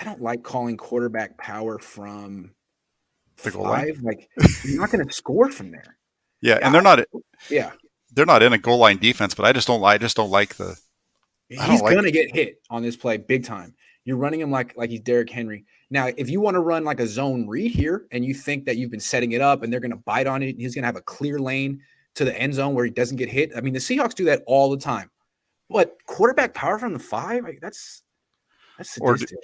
don't like calling quarterback power from the goal line. Like, you're not going to score from there. Yeah, and they're not. Yeah, they're not in a goal line defense, but I just don't like the. He's going to get hit on this play big time. You're running him like he's Derrick Henry. Now, if you want to run like a zone read here, and you think that you've been setting it up, and they're going to bite on it, he's going to have a clear lane to the end zone where he doesn't get hit. I mean, the Seahawks do that all the time. But quarterback power from the 5, that's sadistic.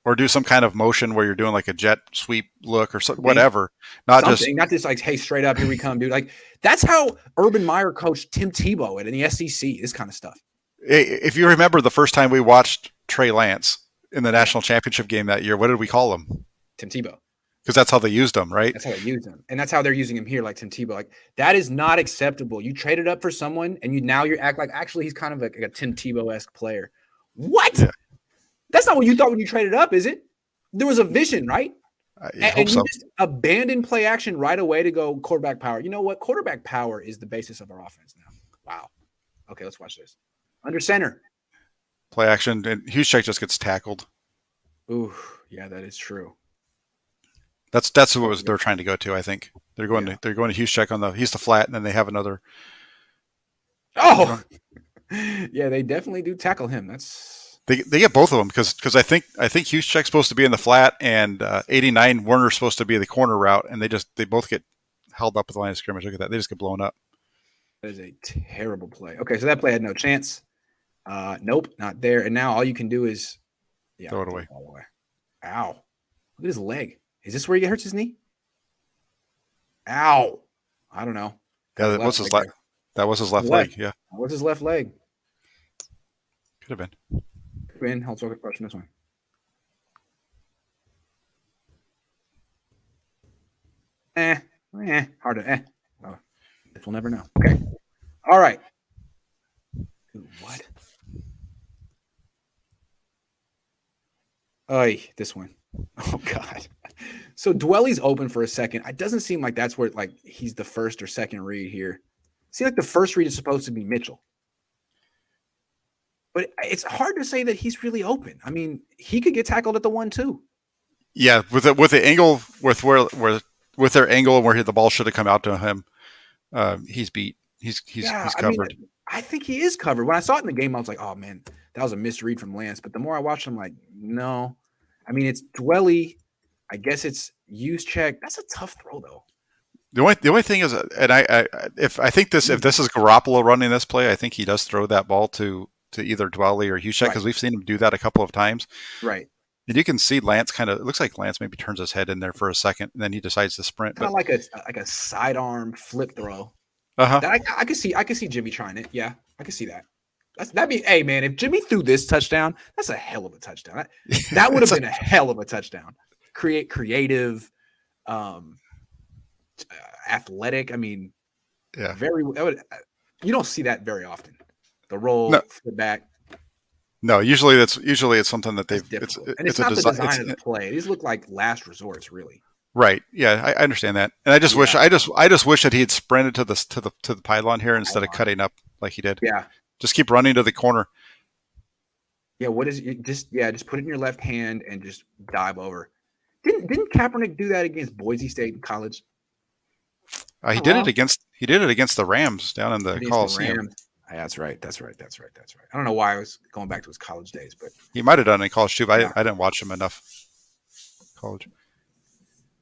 Or do some kind of motion where you're doing like a jet sweep look or whatever. Not just like, hey, straight up, here we come, dude. Like, that's how Urban Meyer coached Tim Tebow in the SEC. This kind of stuff. If you remember the first time we watched Trey Lance in the national championship game that year, what did we call him? Tim Tebow. Because that's how they used him, right? That's how they used him. And that's how they're using him here, like Tim Tebow. Like, that is not acceptable. You traded up for someone, and you act like, actually, he's kind of like a Tim Tebow-esque player. What? Yeah. That's not what you thought when you traded up, is it? There was a vision, right? And you just abandoned play action right away to go quarterback power. You know what? Quarterback power is the basis of our offense now. Wow. Okay, let's watch this. Under center. Play action, and Juszczyk just gets tackled. Ooh, yeah, that is true. That's what they're trying to go to. I think they're going to Juszczyk he's the flat, and then they have another. Oh, yeah, they definitely do tackle him. They get both of them because I think Juszczyk's supposed to be in the flat, and 89 Werner's supposed to be the corner route, and they both get held up at the line of scrimmage. Look at that, they just get blown up. That is a terrible play. Okay, so that play had no chance. Nope, not there. And now all you can do is throw it away. Ow! Look at his leg. Is this where he hurts his knee? Ow! I don't know. Yeah, that was his left. That was his left leg. Yeah, that was his left leg. Could have been. Hold on, question this one. Hard to Oh, we'll never know. Okay. All right. Dude, what? This one. Oh God. So Dwelly's open for a second. It doesn't seem like that's where he's the first or second read here. See, like the first read is supposed to be Mitchell. But it's hard to say that he's really open. I mean, he could get tackled at the 1 too. Yeah, with the angle with their angle where the ball should have come out to him, he's beat. He's covered. I think he is covered. When I saw it in the game, I was like, oh man, that was a misread from Lance. But the more I watched him, like, no. I mean, it's Dwelly. I guess it's Juszczyk. That's a tough throw though. The only thing is, and if this is Garoppolo running this play, I think he does throw that ball to either Dwelly or Juszczyk because we've seen him do that a couple of times. Right. And you can see Lance it looks like Lance maybe turns his head in there for a second and then he decides to sprint. Kind of like a sidearm flip throw. Uh-huh. I could see Jimmy trying it. Yeah, I could see that. Hey man, if Jimmy threw this touchdown, that's a hell of a touchdown. That would have been a hell of a touchdown. Creative, athletic. I mean, yeah. You don't see that very often. The roll, flip back. No, usually it's something that they've. It's not the design of the play. These look like last resorts, really. Right. Yeah, I understand that, and I just wish that he had sprinted to the pylon here instead of cutting up like he did. Yeah. Just keep running to the corner. Yeah. What is it? Just put it in your left hand and just dive over. Didn't Kaepernick do that against Boise State in college? He did it against the Rams down in the Coliseum. That's right. I don't know why I was going back to his college days, but he might have done it in college too. But I didn't watch him enough. College.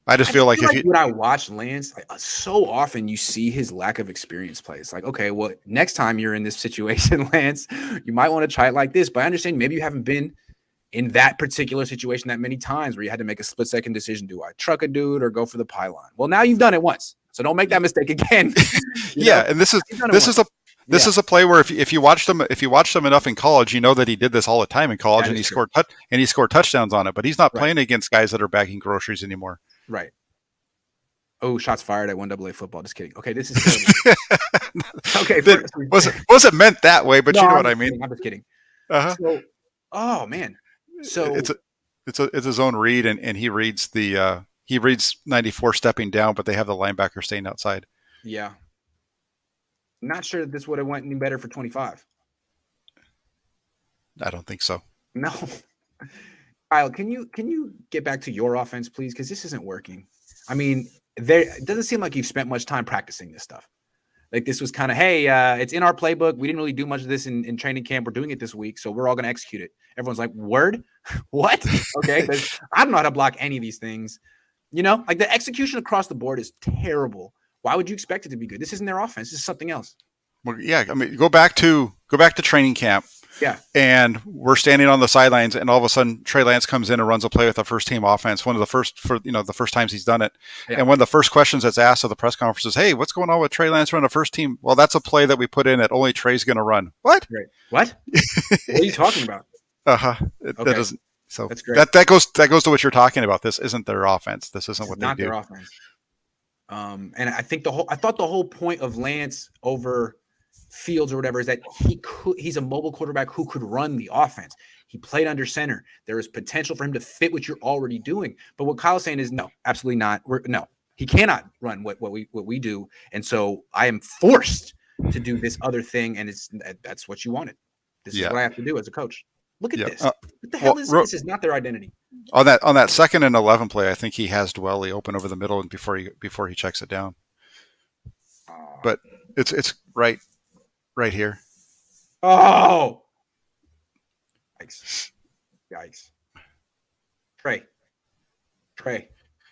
I just feel like when I watch Lance, so often you see his lack of experience play. It's like, okay, well, next time you're in this situation, Lance, you might want to try it like this. But I understand maybe you haven't been in that particular situation that many times where you had to make a split-second decision. Do I truck a dude or go for the pylon? Well, now you've done it once, so don't make that mistake again. Yeah, and this is a play where if you watched him enough in college, you know that he did this all the time in college, and he scored touchdowns on it. But he's not playing against guys that are bagging groceries anymore. Right. Oh, shots fired at 1AA football. Just kidding. Okay, this is okay. Wasn't meant that way, but no, you know what I mean. I'm just kidding. So, oh man. So it's a zone read, and he reads 94 stepping down, but they have the linebacker staying outside. Yeah. Not sure that this would have went any better for 25. I don't think so. No. Kyle, can you get back to your offense, please? Because this isn't working. I mean, it doesn't seem like you've spent much time practicing this stuff. Like this was kind of, hey, it's in our playbook. We didn't really do much of this in training camp. We're doing it this week, so we're all going to execute it. Everyone's like, word? What? Okay, I don't know how to block any of these things. Like the execution across the board is terrible. Why would you expect it to be good? This isn't their offense. This is something else. Well, yeah, I mean, go back to training camp. Yeah. And we're standing on the sidelines, and all of a sudden Trey Lance comes in and runs a play with the first team offense. One of the first times he's done it. Yeah. And one of the first questions that's asked at the press conference is, "Hey, what's going on with Trey Lance running a first team?" Well, that's a play that we put in that only Trey's going to run. What? Right. What? What are you talking about? Okay. That doesn't. So that's great. That goes to what you're talking about. This isn't their offense. This isn't what they do. Not their offense. And I think I thought the whole point of Lance over Fields or whatever is that he's a mobile quarterback who could run the offense. He played under center. There is potential for him to fit what you're already doing. But what Kyle's saying is no, absolutely not. He cannot run what we do. And so I am forced to do this other thing, and that's what you wanted. This is what I have to do as a coach. Look at this. What the hell is this? This is not their identity. On that 2nd and 11 play, I think he has Dwelly open over the middle and before he checks it down. But it's right here. Oh, yikes! Trey.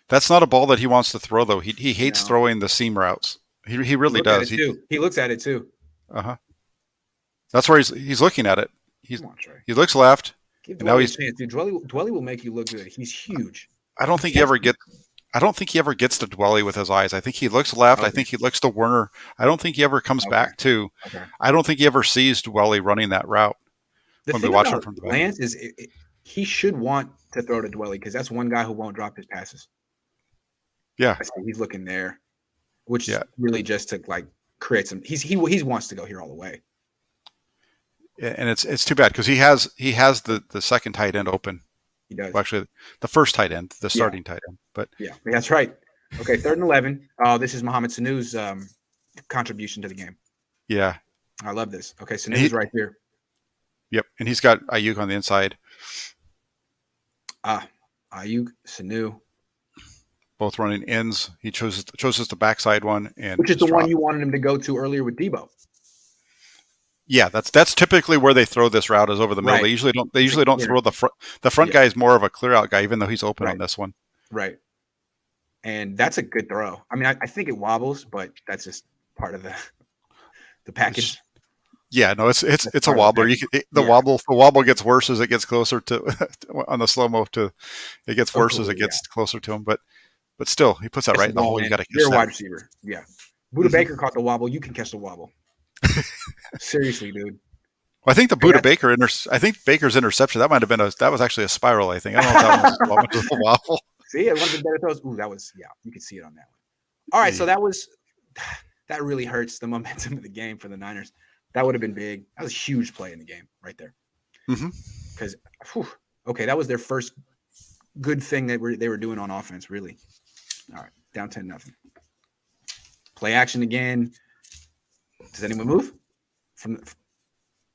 That's not a ball that he wants to throw, though. He hates throwing the seam routes. He really does. He looks at it too. That's where he's looking at it. He looks left. Give Dwelly a chance, dude. Dwelly will make you look good. He's huge. I don't think he ever gets to Dwelly with his eyes. I think he looks left. Okay. I think he looks to Werner. I don't think he ever comes back to. Okay. I don't think he ever sees Dwelly running that route. When we watch him from the back. Lance is he should want to throw to Dwelly because that's one guy who won't drop his passes. Yeah, he's looking there, which is really just to like create some. He wants to go here all the way. And it's too bad because he has the second tight end open. He does. Well, actually, the first tight end, the starting tight end. But that's right. Okay, 3rd and 11. Oh, this is Mohamed Sanu's contribution to the game. Yeah, I love this. Okay, Sanu's right here. Yep, and he's got Ayuk on the inside. Ayuk, Sanu, both running ends. He chose the backside one, and which is the one you wanted him to go to earlier with Debo. Yeah, that's typically where they throw this route is over the middle. Right. They usually don't throw the front. The front guy is more of a clear out guy, even though he's open on this one. Right. And that's a good throw. I mean, I think it wobbles, but that's just part of the package. Yeah, no, it's a wobbler. The wobble gets worse as it gets closer to on the slow mo. It gets worse as it gets closer to him, but still, he puts that right in the hole. You got to catch that. You're a wide receiver. Yeah, Buda Baker caught the wobble. You can catch the wobble. Seriously, dude. Well, I think Baker's interception that might have been that was actually a spiral. I think I don't know if that was a waffle. See, it was better throws. Ooh, that was you could see it on that one. All right, so that really hurts the momentum of the game for the Niners. That would have been big. That was a huge play in the game right there. Because that was their first good thing that they were doing on offense. Really. All right, down 10-0. Play action again. Does anyone move?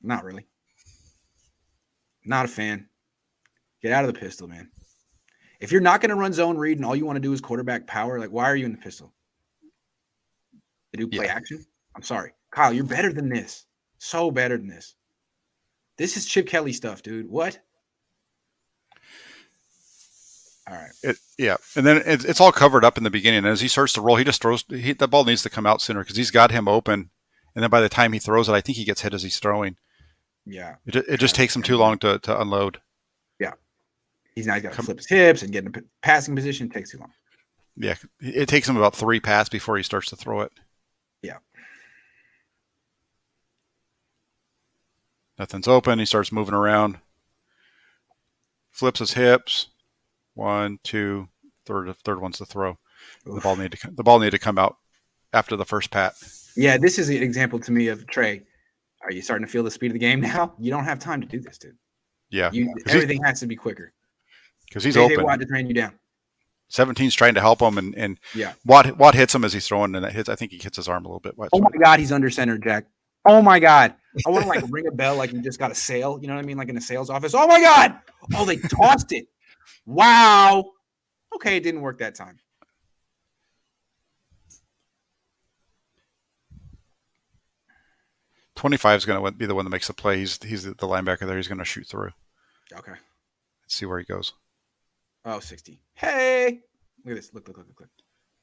Not really. Not a fan. Get out of the pistol, man. If you're not going to run zone read and all you want to do is quarterback power, like why are you in the pistol? To do play action? I'm sorry. Kyle, you're better than this. So better than this. This is Chip Kelly stuff, dude. What? All right. And then it's all covered up in the beginning. And as he starts to roll, he just throws. The ball needs to come out sooner because he's got him open. And then by the time he throws it, I think he gets hit as he's throwing. Yeah. It just takes him too long to unload. Yeah. He's now got to flip his hips and get in a passing position. It takes too long. Yeah. It takes him about 3 passes before he starts to throw it. Yeah. Nothing's open. He starts moving around. Flips his hips. 1, 2, third one's the throw. The ball needed to come out after the first pat. Yeah, this is an example to me of Trey. Are you starting to feel the speed of the game now? You don't have time to do this, dude. Yeah, everything has to be quicker because he's open. Watt just ran you down. 17's trying to help him, and yeah, Watt hits him as he's throwing, and I think he hits his arm a little bit. Oh my God, he's under center, Jack. Oh my God, I want to ring a bell like you just got a sale. You know what I mean? Like in a sales office. Oh my God! Oh, they tossed it. Wow. Okay, it didn't work that time. $25 is going to be the one that makes the play. He's the linebacker there. He's going to shoot through. Okay. Let's see where he goes. Oh, 60. Hey, look at this. Look.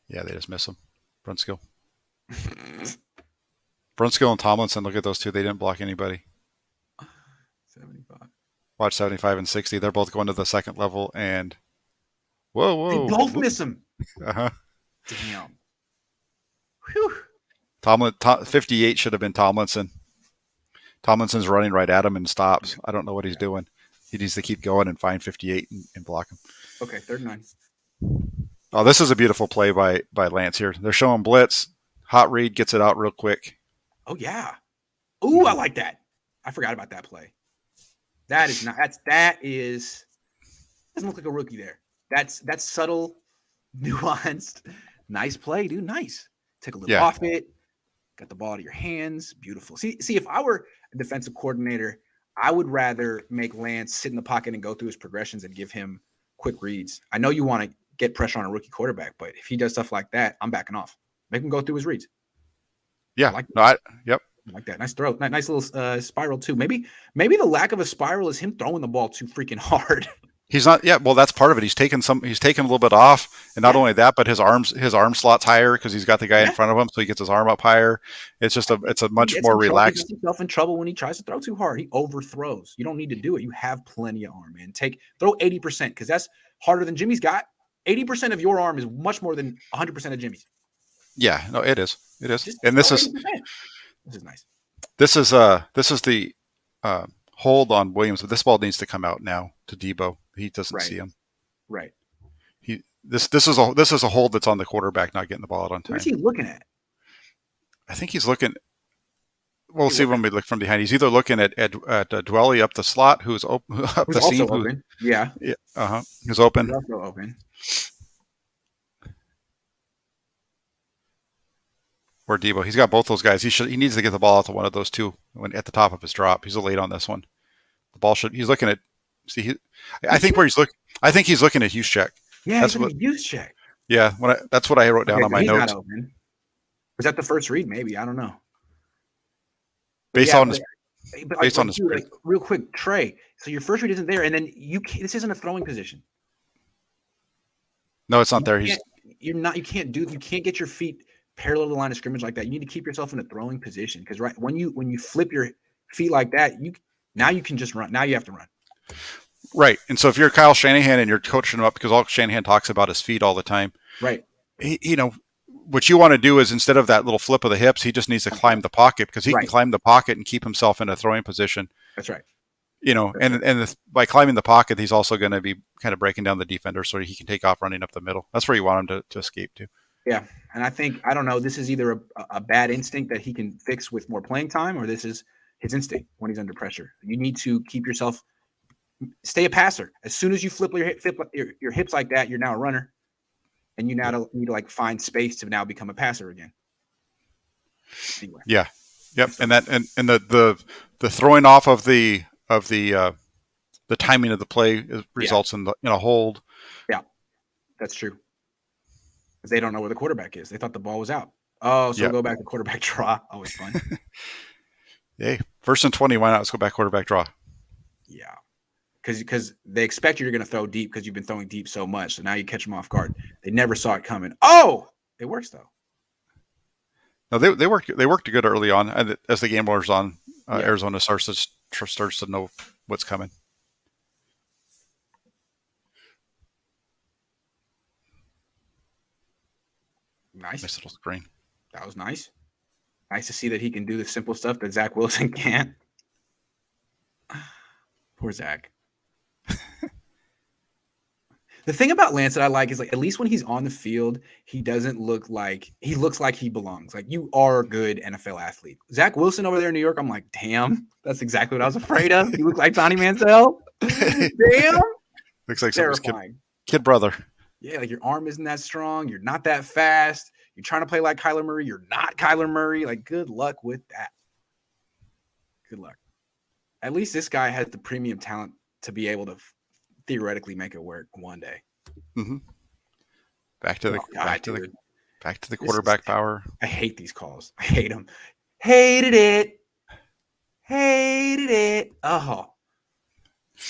Yeah, they just miss him. Brunskill. Brunskill and Tomlinson, look at those two. They didn't block anybody. 75. Watch 75 and 60. They're both going to the second level, and whoa. They both miss him. Uh-huh. Damn. Whew. 58 should have been Tomlinson. Tomlinson's running right at him and stops. I don't know what he's doing. He needs to keep going and find 58 and block him. Okay, 3rd and 9. Oh, this is a beautiful play by Lance here. They're showing blitz. Hot read gets it out real quick. Oh, yeah. Ooh, I like that. I forgot about that play. That is doesn't look like a rookie there. That's subtle, nuanced. Nice play, dude. Nice. Take a little off it. Got the ball out of your hands. Beautiful. See, if I were a defensive coordinator, I would rather make Lance sit in the pocket and go through his progressions and give him quick reads. I know you want to get pressure on a rookie quarterback, but if he does stuff like that, I'm backing off. Make him go through his reads. Yeah. Yep. I like that. Nice throw. Nice little spiral too. Maybe the lack of a spiral is him throwing the ball too freaking hard. He's not. Yeah, well, that's part of it. He's taken a little bit off, and not only that, but his arm slot's higher because he's got the guy in front of him, so he gets his arm up higher. It's just a much more relaxed. He gets himself in trouble when he tries to throw too hard. He overthrows. You don't need to do it. You have plenty of arm, man. Throw 80% because that's harder than Jimmy's got. 80% of your arm is much more than 100% of Jimmy's. Yeah, no, it is. And this is nice. This is the hold on Williams, but this ball needs to come out now to Debo. He doesn't see him. Right. This is a hold that's on the quarterback not getting the ball out on time. What's he looking at? I think he's looking. We'll see when we look from behind. He's either looking at Dwelly up the slot, who's open up the seam. Open. Yeah. Who's open. He's also open. Or Debo. He's got both those guys. He needs to get the ball out to one of those two at the top of his drop. He's late on this one. The ball he's looking at. I think he's looking at Juszczyk. Yeah, that's what Juszczyk. Yeah, that's what I wrote down on my notes. Was that the first read? Maybe, I don't know. Based on this, real quick, Trey. So your first read isn't there, and then this isn't a throwing position. No, it's not there. You can't get your feet parallel to the line of scrimmage like that. You need to keep yourself in a throwing position because when you flip your feet like that, now you can just run. Now you have to run. Right. And so if you're Kyle Shanahan and you're coaching him up, because all Shanahan talks about is feet all the time. Right. What you want to do is instead of that little flip of the hips, he just needs to climb the pocket because he can climb the pocket and keep himself in a throwing position. That's right. By climbing the pocket, he's also going to be kind of breaking down the defender so he can take off running up the middle. That's where you want him to escape to. Yeah. And I don't know, this is either a bad instinct that he can fix with more playing time, or this is his instinct when he's under pressure. You need to keep yourself, stay a passer. As soon as you flip your hips like that, you're now a runner. And you now need to find space to now become a passer again. Anyway. Yeah. Yep. And the throwing off of the timing of the play results in a hold. Yeah, that's true. Because they don't know where the quarterback is. They thought the ball was out. Oh, so go back to quarterback draw. Always fun. Hey, 1st and 20. Why not? Let's go back quarterback draw. Yeah. because they expect you're going to throw deep because you've been throwing deep so much. So now you catch them off guard. They never saw it coming. Oh, it works though. No, they worked good early on, and as the game wears on, Arizona starts to know what's coming. Nice little screen. That was nice. Nice to see that he can do the simple stuff that Zach Wilson can't. Poor Zach. The thing about Lance that I like is, like, at least when he's on the field, he doesn't look like he looks like he belongs. Like, you are a good NFL athlete. Zach Wilson over there in New York, I'm like, damn, that's exactly what I was afraid of. You look like Donnie Manziel. Damn. Looks like terrifying. Kid brother. Yeah, like your arm isn't that strong. You're not that fast. You're trying to play like Kyler Murray. You're not Kyler Murray. Like, good luck with that. Good luck. At least this guy has the premium talent to be able to theoretically make it work one day. Mm-hmm. Back to the quarterback power. I hate these calls. I hate them. Hated it. Oh,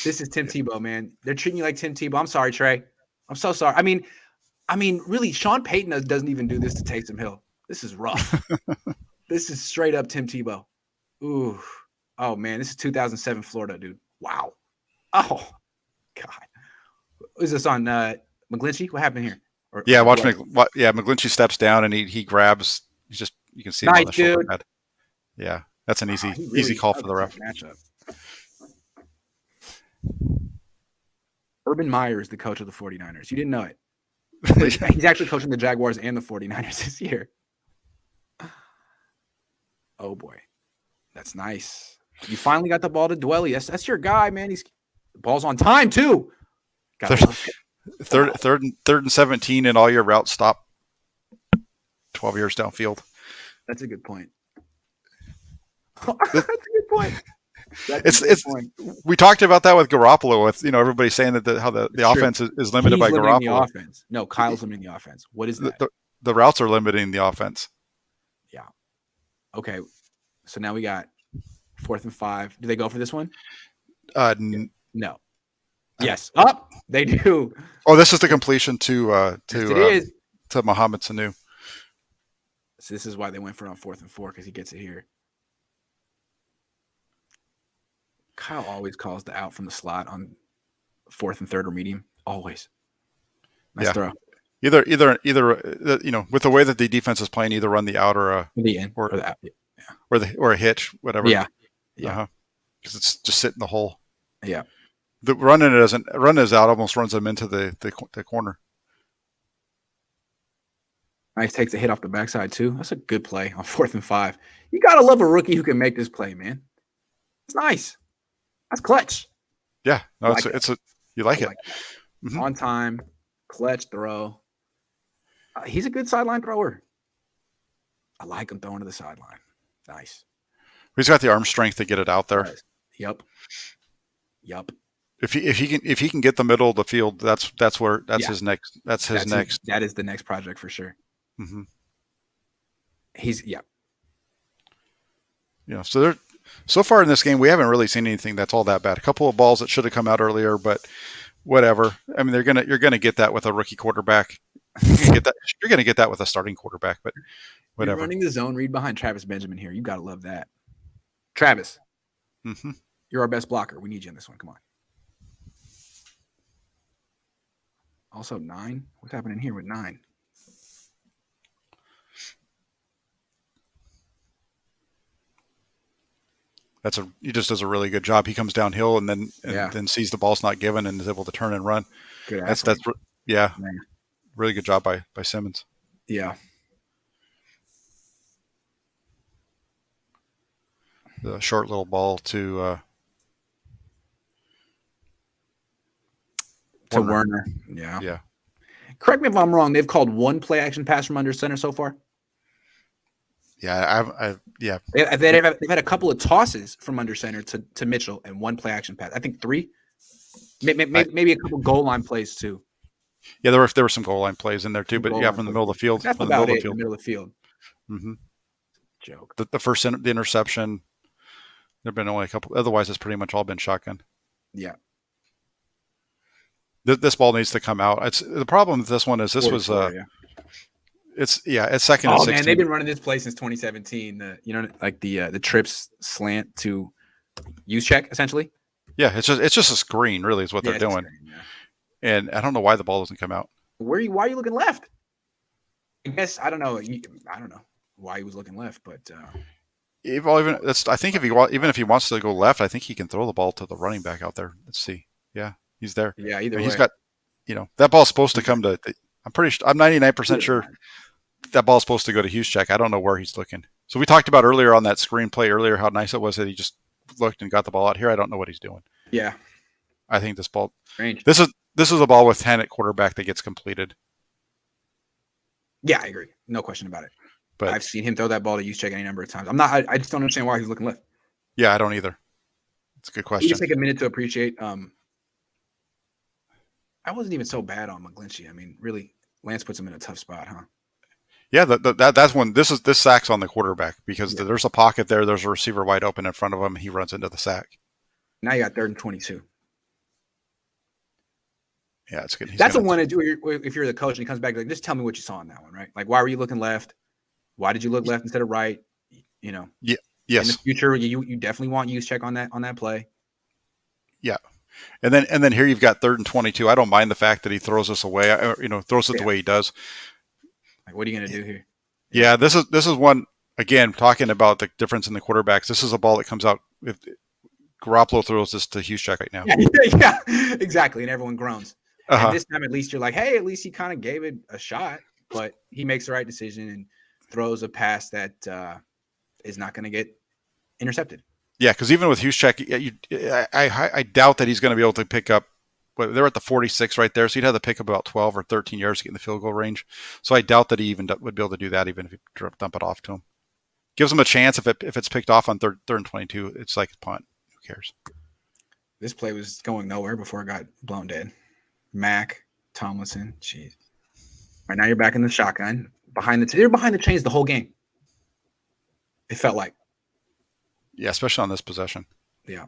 this is Tim Tebow, man. They're treating you like Tim Tebow. I'm sorry, Trey. I'm so sorry. I mean, really, Sean Payton doesn't even do this to Taysom Hill. This is rough. This is straight up Tim Tebow. Ooh. Oh, man, this is 2007 Florida, dude. Wow. Oh, God. Is this on McGlinchey? What happened here? McGlinchey steps down and he grabs. You can see him on the shoulder pad. Yeah, that's an easy call for the ref. Matchup. Urban Meyer is the coach of the 49ers. You didn't know it. He's actually coaching the Jaguars and the 49ers this year. Oh, boy. That's nice. You finally got the ball to Dwelly. That's your guy, man. The ball's on time, too. Third and 17, and all your routes stop 12 yards downfield. That's a good point. That's a good point. We talked about that with Garoppolo, with everybody saying that the offense is limited by Garoppolo. The offense. No, Kyle's limiting the offense. What is that? The routes are limiting the offense. Yeah. Okay. So now we got 4th and 5. Do they go for this one? No. Yes. Up. They do. Oh, this is the completion to Mohamed Sanu. So this is why they went for it on 4th and 4, because he gets it here. Kyle always calls the out from the slot on 4th and 3rd or medium. Always. Nice throw. Either with the way that the defense is playing, either run the out or the in or the out. Yeah. or a hitch, whatever. Yeah. Because it's just sitting in the hole. Yeah. The running is out almost runs them into the corner. Nice, takes a hit off the backside too. That's a good play on 4th and 5. You gotta love a rookie who can make this play, man. It's nice. That's clutch. Yeah, no, you like it. Mm-hmm. On time, clutch throw. He's a good sideline thrower. I like him throwing to the sideline. Nice. He's got the arm strength to get it out there. Nice. Yep. If he can get the middle of the field, that's his next. That is the next project for sure. Mm-hmm. So far in this game, we haven't really seen anything that's all that bad. A couple of balls that should have come out earlier, but whatever. I mean, you're gonna get that with a rookie quarterback. You're gonna get that with a starting quarterback, but whatever. You're running the zone read behind Travis Benjamin here. You gotta love that. Travis, you're our best blocker. We need you in this one. Come on. Also 9. What's happening here with 9? He just does a really good job. He comes downhill and then sees the ball's not given and is able to turn and run. Good. Really good job by Simmons. Yeah. The short little ball to Werner. Yeah. Correct me if I'm wrong. They've called one play action pass from under center so far. Yeah, They've had a couple of tosses from under center to Mitchell and one play action pass. I think 3. Maybe a couple goal line plays too. Yeah, there were some goal line plays in there too, but from the middle of the field. That's about it. The middle of the field. Mm-hmm. Joke. The first the interception. There've been only a couple. Otherwise, it's pretty much all been shotgun. Yeah. This ball needs to come out. It's the problem with this one is this was it's second and 16. Man, they've been running this play since 2017. The trips slant to use check essentially. Yeah, it's just a screen, really, is what they're doing. And I don't know why the ball doesn't come out. Why are you looking left? I guess I don't know. I don't know why he was looking left, but I think if he wants to go left, I think he can throw the ball to the running back out there. Let's see. Yeah, he's there. Yeah, either way. He's got, that ball's supposed to come to. I'm 99% sure that ball's supposed to go to Juszczyk. I don't know where he's looking. So we talked about earlier on that screenplay earlier how nice it was that he just looked and got the ball out here. I don't know what he's doing. Yeah, I think this ball. Strange. This is a ball with 10 at quarterback that gets completed. Yeah, I agree. No question about it. But I've seen him throw that ball to Juszczyk any number of times. I just don't understand why he's looking left. Yeah, I don't either. It's a good question. You just take a minute to appreciate. I wasn't even so bad on McGlinchey. I mean, really, Lance puts him in a tough spot, huh? Yeah, that's when this sack's on the quarterback because there's a pocket there. There's a receiver wide open in front of him. He runs into the sack. Now you got 3rd and 22. Yeah, it's good. That's the one to do if you're the coach and he comes back like, just tell me what you saw in that one, right? Like, why were you looking left? Why did you look left instead of right? Yeah. In Yes. the future, you definitely want Juszczyk on that play. Yeah. And then here you've got 3rd and 22. I don't mind the fact that he throws this away. Throws it the way he does. Like, what are you going to do here? Yeah, this is one, again, talking about the difference in the quarterbacks. This is a ball that comes out. If Garoppolo throws this to Juszczyk right now. Yeah, exactly. And everyone groans. And this time, at least you're like, hey, at least he kind of gave it a shot. But he makes the right decision and throws a pass that is not going to get intercepted. Yeah, because even with Juszczyk, I doubt that he's going to be able to pick up. But they're at the 46 right there, so he'd have to pick up about 12 or 13 yards to get in the field goal range. So I doubt that he even would be able to do that, even if he dump it off to him. Gives him a chance if it's picked off on 3rd and 22. It's like a punt. Who cares? This play was going nowhere before it got blown dead. Mack, Tomlinson, jeez. Right now you're back in the shotgun. They're behind the chains the whole game. It felt like. Yeah, especially on this possession. Yeah.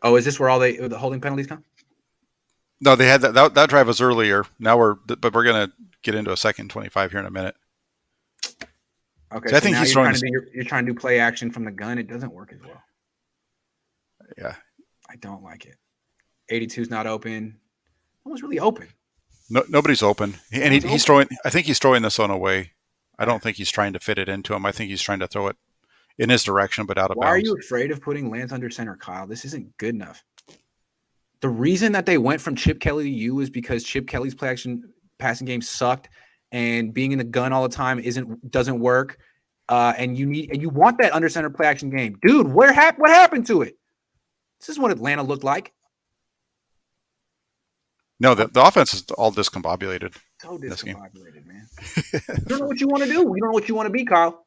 Oh, is this where all the holding penalties come? No, they had that drive was earlier. Now we're going to get into a 2nd and 25 here in a minute. Okay, so I think he's you're trying to do play action from the gun. It doesn't work as well. Yeah, I don't like it. 82's not open. No one's really open. No, nobody's open, and he's throwing. I think he's throwing this one away. I don't think he's trying to fit it into him. I think he's trying to throw it in his direction, but out of bounds. Why are you afraid of putting Lance under center, Kyle? This isn't good enough. The reason that they went from Chip Kelly to you is because Chip Kelly's play action passing game sucked, and being in the gun all the time doesn't work. And you want that under center play action game, dude. What happened to it? This is what Atlanta looked like. No, the offense is all discombobulated. So discombobulated, man. You don't know what you want to do. You don't know what you want to be, Kyle.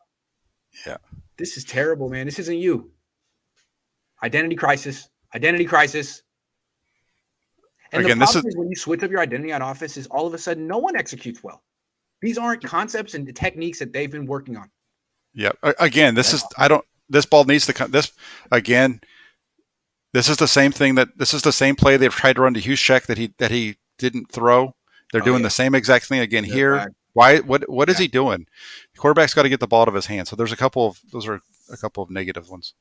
Yeah. This is terrible, man. This isn't you. Identity crisis. And again, the problem is when you switch up your identity on offense is all of a sudden no one executes well. These aren't concepts and techniques that they've been working on. Yeah. Again, this ball needs to come. This is the same thing this is the same play they've tried to run to Juszczyk that he didn't throw. They're doing the same exact thing again here. Back. Why? What is he doing? The quarterback's got to get the ball out of his hand. So those are a couple of negative ones.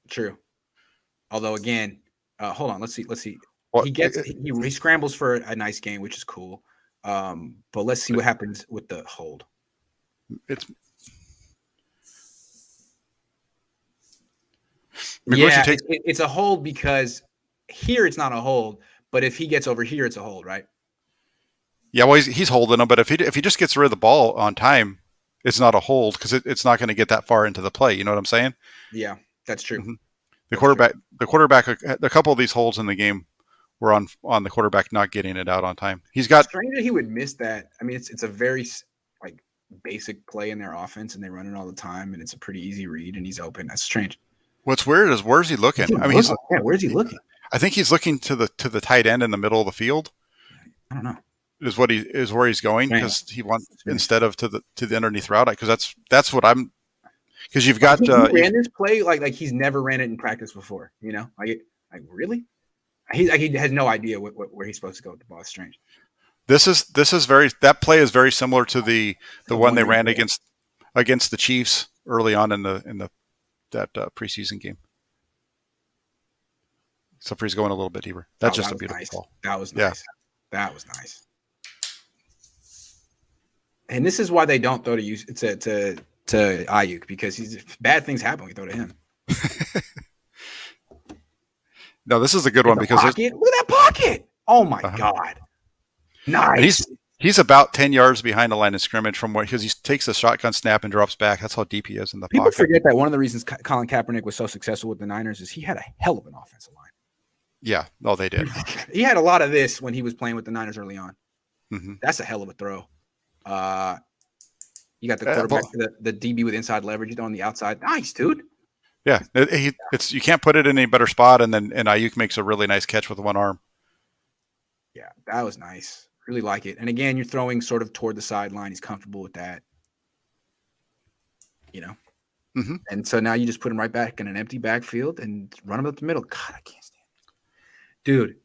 True. Although again, hold on. Let's see. Well, he scrambles for a nice game, which is cool. But let's see what happens with the hold. It's a hold because here it's not a hold, but if he gets over here, it's a hold, right? Yeah, well, he's holding him, but if he just gets rid of the ball on time, it's not a hold because it's not going to get that far into the play. You know what I'm saying? Yeah, that's true. Mm-hmm. The quarterback, a couple of these holds in the game were on the quarterback not getting it out on time. He's got. It's strange that he would miss that. I mean, it's a very basic play in their offense, and they run it all the time, and it's a pretty easy read, and he's open. That's strange. What's weird is where's he looking? Where's he looking? I think he's looking to the tight end in the middle of the field. I don't know. Is where he's going because he wants instead of to the underneath route because that's what I'm because you've got he ran this play like he's never ran it in practice before. You know, like really. He has no idea where he's supposed to go with the ball. It's strange. This is that play is very similar to the one they ran against the Chiefs early on in that preseason game. Except for he's going a little bit deeper. That's just a beautiful call. That was nice. Yeah. That was nice. And this is why they don't throw to Ayuk, because bad things happen when you throw to him. No, this is a good one because look at that pocket. Oh my God. Nice. And he's about 10 yards behind the line of scrimmage because he takes a shotgun snap and drops back. That's how deep he is in the pocket. People forget that one of the reasons Colin Kaepernick was so successful with the Niners is he had a hell of an offensive line. Yeah, no, they did. He had a lot of this when he was playing with the Niners early on. Mm-hmm. That's a hell of a throw. You got the quarterback, the DB with inside leverage. You throw on the outside. Nice, dude. Yeah, you can't put it in any better spot, and Ayuk makes a really nice catch with one arm. Yeah, that was nice. Really like it. And again, you're throwing sort of toward the sideline. He's comfortable with that. Mm-hmm. And so now you just put him right back in an empty backfield and run him up the middle. God, I can't stand it.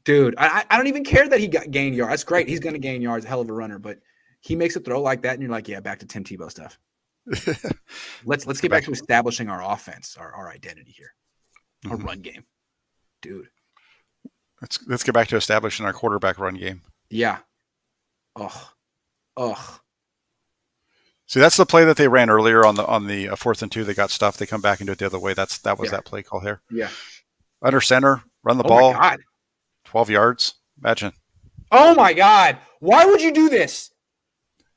Dude, I don't even care that he gained yards. That's great. He's going to gain yards, a hell of a runner, but he makes a throw like that, and you're like, yeah, back to Tim Tebow stuff. Let's get back to establishing our offense, our identity here, our run game, dude. Let's get back to establishing our quarterback run game. Yeah. Ugh. See, that's the play that they ran earlier on the 4th and 2. They got stuffed. They come back and do it the other way. That was that play call here. Yeah. Under center, run the ball. My God. 12 yards. Imagine. Oh my God. Why would you do this?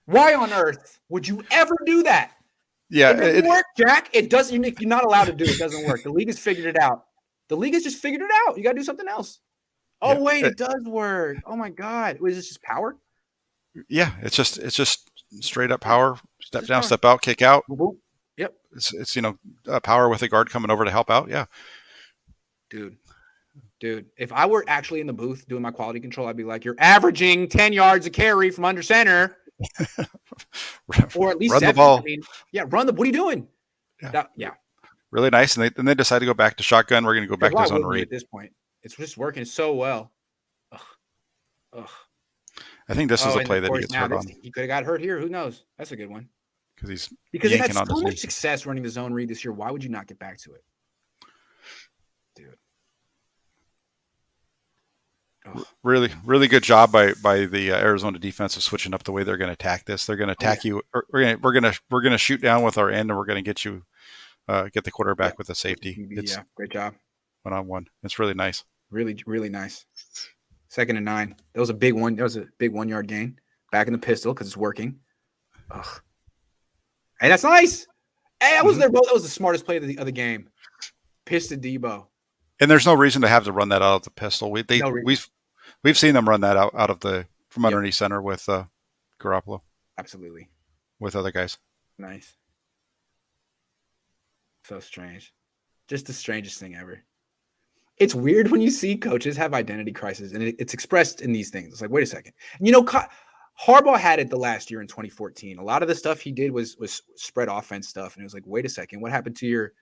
Why on earth would you ever do that? Yeah, it doesn't work, Jack. It doesn't. You're not allowed to do it. It doesn't work. The league has figured it out. The league has just figured it out. You got to do something else. Oh, yeah. Wait, it does work. Oh my God. Was this just power? Yeah, it's just straight up power. Step down, step out, kick out. Yep. It's power with a guard coming over to help out. Yeah. Dude, if I were actually in the booth doing my quality control, I'd be like, you're averaging 10 yards a carry from under center. Or at least run 7. the ball. What are you doing? Yeah. Really nice. And they decide to go back to shotgun. We're going to go back to zone read. At this point, it's just working so well. Ugh. I think this is a play that he gets hurt on. He could have got hurt here. Who knows? That's a good one. Because they've had so much success running the zone read this year. Why would you not get back to it? Dude. Really, really good job by the Arizona defense of switching up the way they're going to attack this. They're going to attack you. We're going to shoot down with our end, and we're going to get you get the quarterback with a safety. Great job. 1-on-1. It's really nice. Really, really nice. 2nd and 9. That was a big one. That was a big 1-yard gain. Back in the pistol because it's working. Ugh. Hey, that's nice. Hey, I was there, bro. That was the smartest play of the game. Pissed at Debo. And there's no reason to have to run that out of the pistol. We've seen them run that out from underneath center with Garoppolo. Absolutely. With other guys. Nice. So strange. Just the strangest thing ever. It's weird when you see coaches have identity crisis, and it's expressed in these things. It's like, wait a second. Harbaugh had it the last year in 2014. A lot of the stuff he did was spread offense stuff, and it was like, wait a second, what happened to your,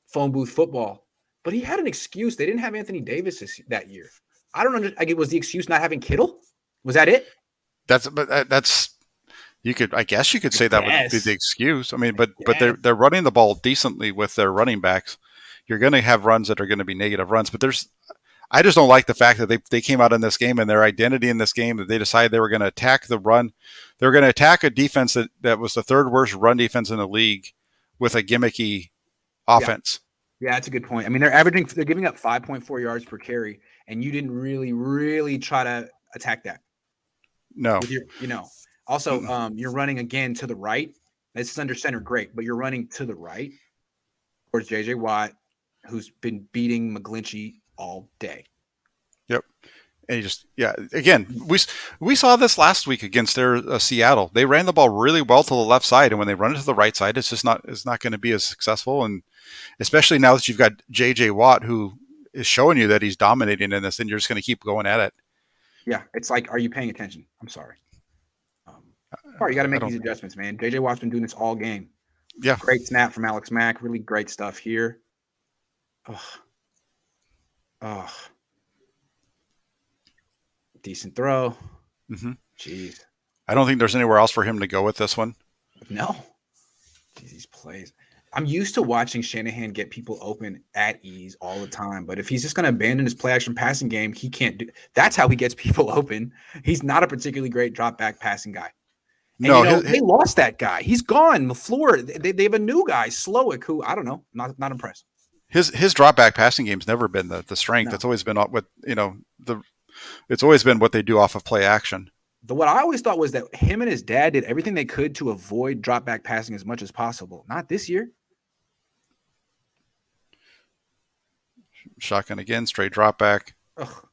phone booth football? But he had an excuse. They didn't have Anthony Davis that year. I don't understand. Was the excuse not having Kittle? Was that it? I guess you could say that would be the excuse. I mean, but they're running the ball decently with their running backs. You're going to have runs that are going to be negative runs, but I just don't like the fact that they came out in this game and their identity in this game that they decided they were going to attack the run. They were going to attack a defense that was the 3rd worst run defense in the league with a gimmicky offense. Yeah, that's a good point. I mean, they're giving up 5.4 yards per carry, and you didn't really, really try to attack that. No. Also, you're running again to the right. This is under center, great, but you're running to the right towards J.J. Watt, who's been beating McGlinchey all day. Yep. And again, we saw this last week against Seattle. They ran the ball really well to the left side, and when they run it to the right side, it's not going to be as successful. And especially now that you've got J.J. Watt, who is showing you that he's dominating in this, and you're just going to keep going at it. Yeah, it's like, are you paying attention? I'm sorry. All right, you got to make these adjustments, man. J.J. Watt's been doing this all game. Yeah. Great snap from Alex Mack. Really great stuff here. Oh, decent throw. Mm-hmm. Jeez. I don't think there's anywhere else for him to go with this one. No. Jeez, these plays. I'm used to watching Shanahan get people open at ease all the time, but if he's just going to abandon his play action passing game, he can't do. That's how he gets people open. He's not a particularly great drop back passing guy. And No, they lost that guy. He's gone. LaFleur. They have a new guy, Slowick, who I don't know. Not impressed. his drop back passing game's never been the strength. No. It's always been what it's always been what they do off of play action. What I always thought was that him and his dad did everything they could to avoid drop back passing as much as possible. Not this year. Shotgun again, straight drop back. Ugh.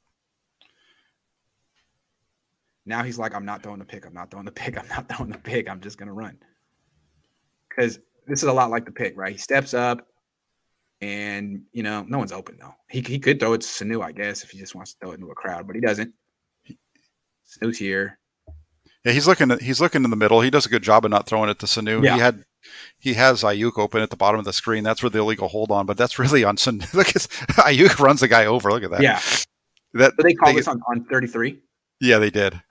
Now he's like, I'm not throwing the pick. I'm not throwing the pick. I'm not throwing the pick. I'm just going to run. Because this is a lot like the pick, right? He steps up and, no one's open, though. He could throw it to Sanu, I guess, if he just wants to throw it into a crowd, but he doesn't. Sanu's here. Yeah, he's looking in the middle. He does a good job of not throwing it to Sanu. Yeah. He has Ayuk open at the bottom of the screen. That's where the illegal hold on, but that's really on Sanu. Look at Ayuk runs the guy over. Look at that. Yeah. So they call this on 33? Yeah, they did.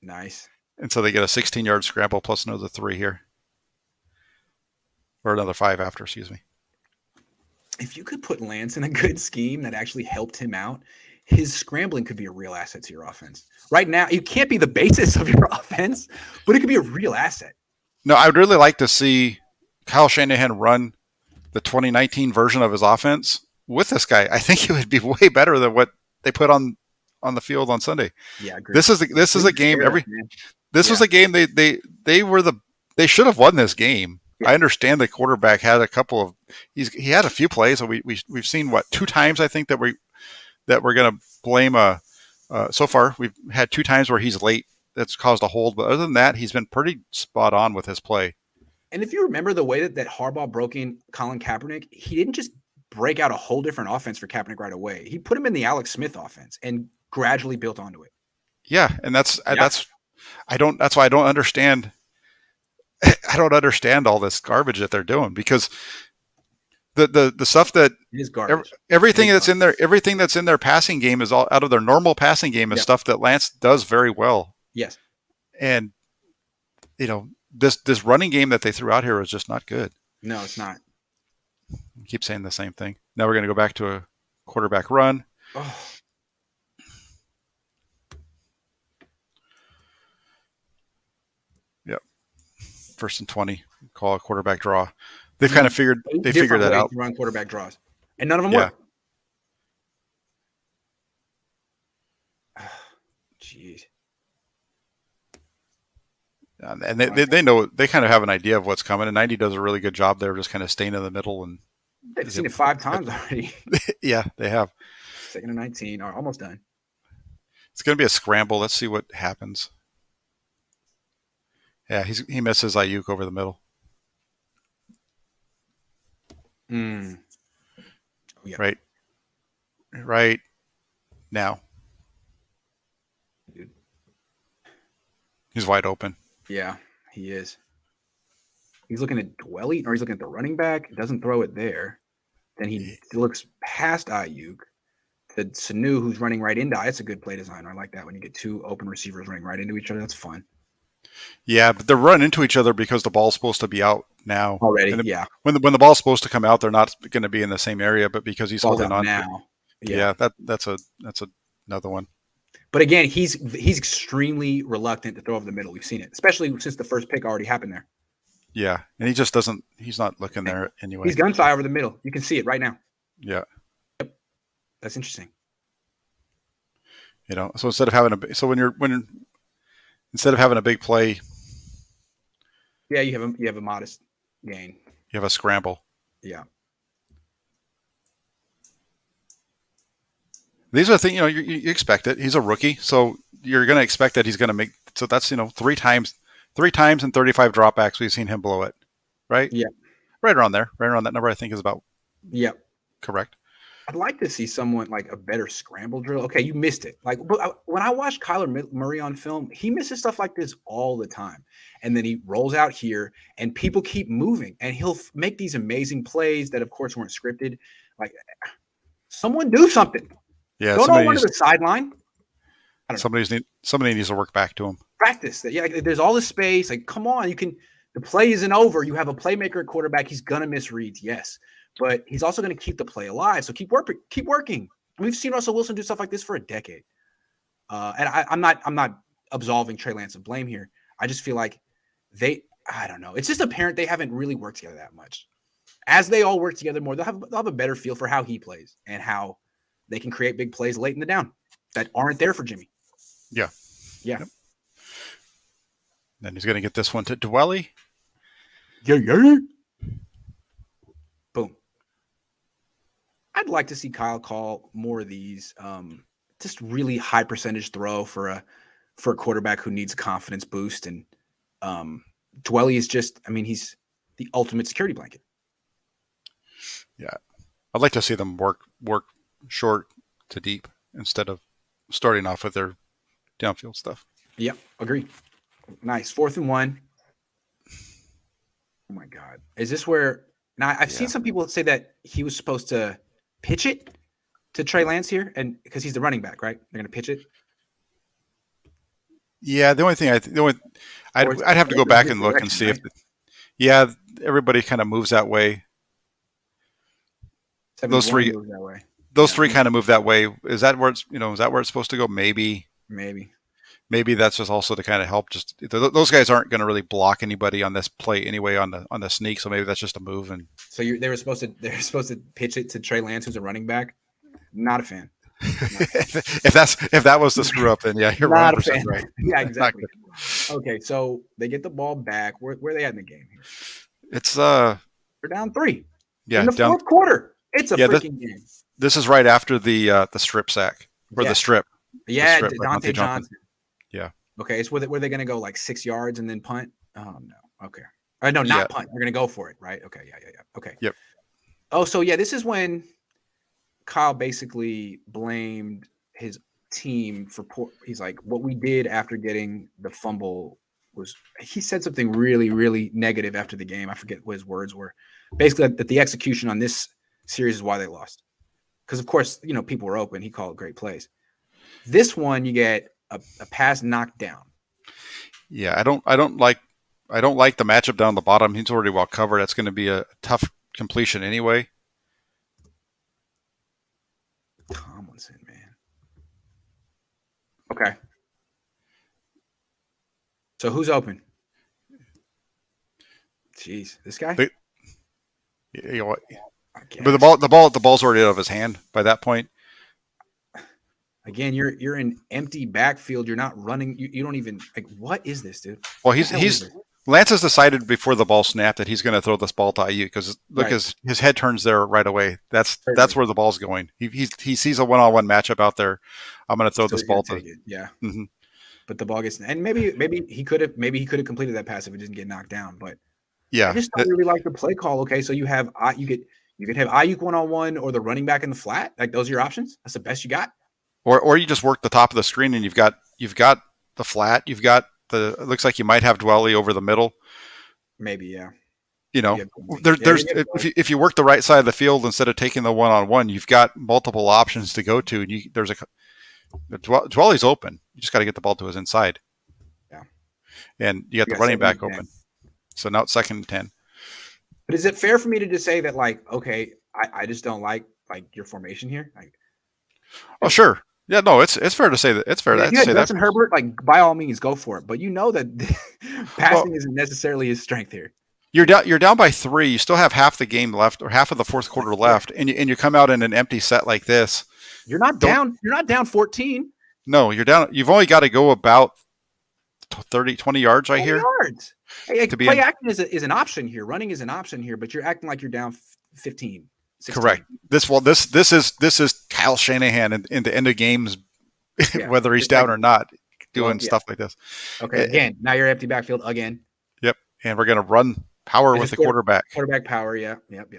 Nice. And so they get a 16-yard scramble plus another 3 here. Or another 5 after, excuse me. If you could put Lance in a good scheme that actually helped him out, his scrambling could be a real asset to your offense. Right now, it can't be the basis of your offense, but it could be a real asset. No, I would really like to see Kyle Shanahan run the 2019 version of his offense with this guy. I think it would be way better than what they put on the field on Sunday. Yeah, I agree. This is a game. Was a game they should have won this game. Yeah. I understand the quarterback had a couple of he had a few plays. We've seen 2 times I think that we're going to blame so far we've had 2 times where he's late that's caused a hold, but other than that he's been pretty spot on with his play. And if you remember the way that Harbaugh broke in Colin Kaepernick, he didn't just break out a whole different offense for Kaepernick right away. He put him in the Alex Smith offense and gradually built onto it. Yeah, and that's why I don't understand. I don't understand all this garbage that they're doing because the stuff that is garbage. Everything that's in their passing game is all out of their normal passing game is stuff that Lance does very well. Yes, and this running game that they threw out here is just not good. No, it's not. I keep saying the same thing. Now we're going to go back to a quarterback run. Oh. Yep. 1st and 20. Call a quarterback draw. They've kind of figured that out. Run quarterback draws, and none of them work. Jeez. And they know, they kind of have an idea of what's coming, and 90 does a really good job there, just kind of staying in the middle. And they've seen it 5 times already. Yeah, they have. 2nd and 19, or almost done. It's going to be a scramble. Let's see what happens. Yeah, he misses Ayuk over the middle. Oh, yeah. Right now. Dude. He's wide open. Yeah, he is. He's looking at Dwelly, or he's looking at the running back. Doesn't throw it there. Then he looks past Ayuk to Sanu, who's running right into. That's a good play design. I like that when you get 2 open receivers running right into each other. That's fun. Yeah, but they're running into each other because the ball's supposed to be out now already. When the ball's supposed to come out, they're not going to be in the same area. But because he's holding on now, that's another one. But again, he's extremely reluctant to throw over the middle. We've seen it, especially since the first pick already happened there. Yeah, and he just doesn't. He's not looking there anyway. He's gun shy over the middle. You can see it right now. Yeah. Yep. That's interesting. So instead of having instead of having a big play, yeah, you have a modest gain. You have a scramble. Yeah. These are the things, you expect it. He's a rookie, so you're going to expect that he's going to make. So that's 3 times in 35 dropbacks we've seen him blow it, right? Yeah. Right around there, right around that number. I think is about. Yeah. Correct. I'd like to see someone like a better scramble drill. Okay, you missed it. Like when I watch Kyler Murray on film, he misses stuff like this all the time. And then he rolls out here and people keep moving and he'll make these amazing plays that of course weren't scripted. Like Someone do something. Yeah, Don't all run to the sideline. Somebody needs to work back to him. Practice that. Yeah, there's all this space. Like, come on, you can. The play isn't over. You have a playmaker at quarterback. He's gonna miss reads, yes, but he's also gonna keep the play alive. So keep working. We've seen Russell Wilson do stuff like this for a decade. And I'm not absolving Trey Lance of blame here. I just feel like I don't know. It's just apparent they haven't really worked together that much. As they all work together more, they'll have a better feel for how he plays and how they can create big plays late in the down that aren't there for Jimmy. Yeah. Yeah. Yep. Then he's going to get this one to Dwelly. Yeah. Boom. I'd like to see Kyle call more of these just really high percentage throw for a quarterback who needs a confidence boost. And Dwelly is just, he's the ultimate security blanket. Yeah. I'd like to see them work short to deep instead of starting off with their downfield stuff. Yep. Agreed. Nice. 4th and 1. Oh my God. Is this where now I've seen some people say that he was supposed to pitch it to Trey Lance here, and because he's the running back, right? They're gonna pitch it. Yeah, the only thing I'd have to go back and look and see if everybody kind of moves that way. Those three kind of move that way. Is that where it's supposed to go? Maybe that's just also to kind of help. Just those guys aren't going to really block anybody on this play anyway on the sneak. So maybe that's just a move. And so they were supposed to pitch it to Trey Lance, who's a running back. Not a fan. if that was the screw up, then yeah, you're not a fan. Right. Yeah, exactly. Okay, so they get the ball back. Where are they at in the game here? It's they're down 3. Yeah, in the fourth quarter. It's a freaking game. This is right after the strip sack or the strip. Yeah, the strip, Dante Johnson. Yeah. Okay, it's were they going to go like 6 yards and then punt? Oh no. Okay. No, not punt. They're going to go for it, right? Okay. Yeah. Okay. Yep. Oh, so yeah, this is when Kyle basically blamed his team for he's like, what we did after getting the fumble was, he said something really, really negative after the game. I forget what his words were. Basically, that the execution on this series is why they lost. Because of course, people were open. He called great plays. This one, you get a pass knocked down. Yeah, I don't like the matchup down the bottom. He's already well covered. That's going to be a tough completion anyway. Tomlinson, man. Okay. So who's open? Jeez, this guy. But the ball's already out of his hand by that point. Again, you're in empty backfield. You're not running. You don't even what is this, dude? Well, Lance has decided before the ball snapped that he's going to throw this ball to IU because look, his head turns there right away. That's where the ball's going. He sees a one-on-one matchup out there. I'm going to throw this ball to. Yeah. Mm-hmm. But the ball gets, and maybe he could have completed that pass if it didn't get knocked down. But yeah, I just don't really like the play call. Okay, so you could have Ayuk one-on-one or the running back in the flat. Like those are your options. That's the best you got. Or you just work the top of the screen and you've got the flat. You've got it looks like you might have Dwelly over the middle. Maybe, yeah. If you work the right side of the field instead of taking the one-on-one, you've got multiple options to go to. And Dwelly's open. You just got to get the ball to his inside. Yeah. And you got the running back open. So now it's 2nd and 10. But is it fair for me to just say that, okay, I just don't like your formation here? Oh, sure. Yeah, no, it's fair to say that. It's fair to say that. Justin Herbert, by all means, go for it. But that passing isn't necessarily his strength here. You're down by 3. You still have half the game left, or half of the fourth quarter left, and you come out in an empty set like this. You're not down. You're not down 14. No, you're down. You've only got to go about 20 yards right here. Yards. Hey, play acting is an option here. Running is an option here, but you're acting like you're down 15. 16. Correct. This is Kyle Shanahan in the end of games, whether he's down or not, doing stuff like this. Okay. Again, now you're empty backfield again. Yep. And we're going to run power with the quarterback. Quarterback power. Yeah. Yep.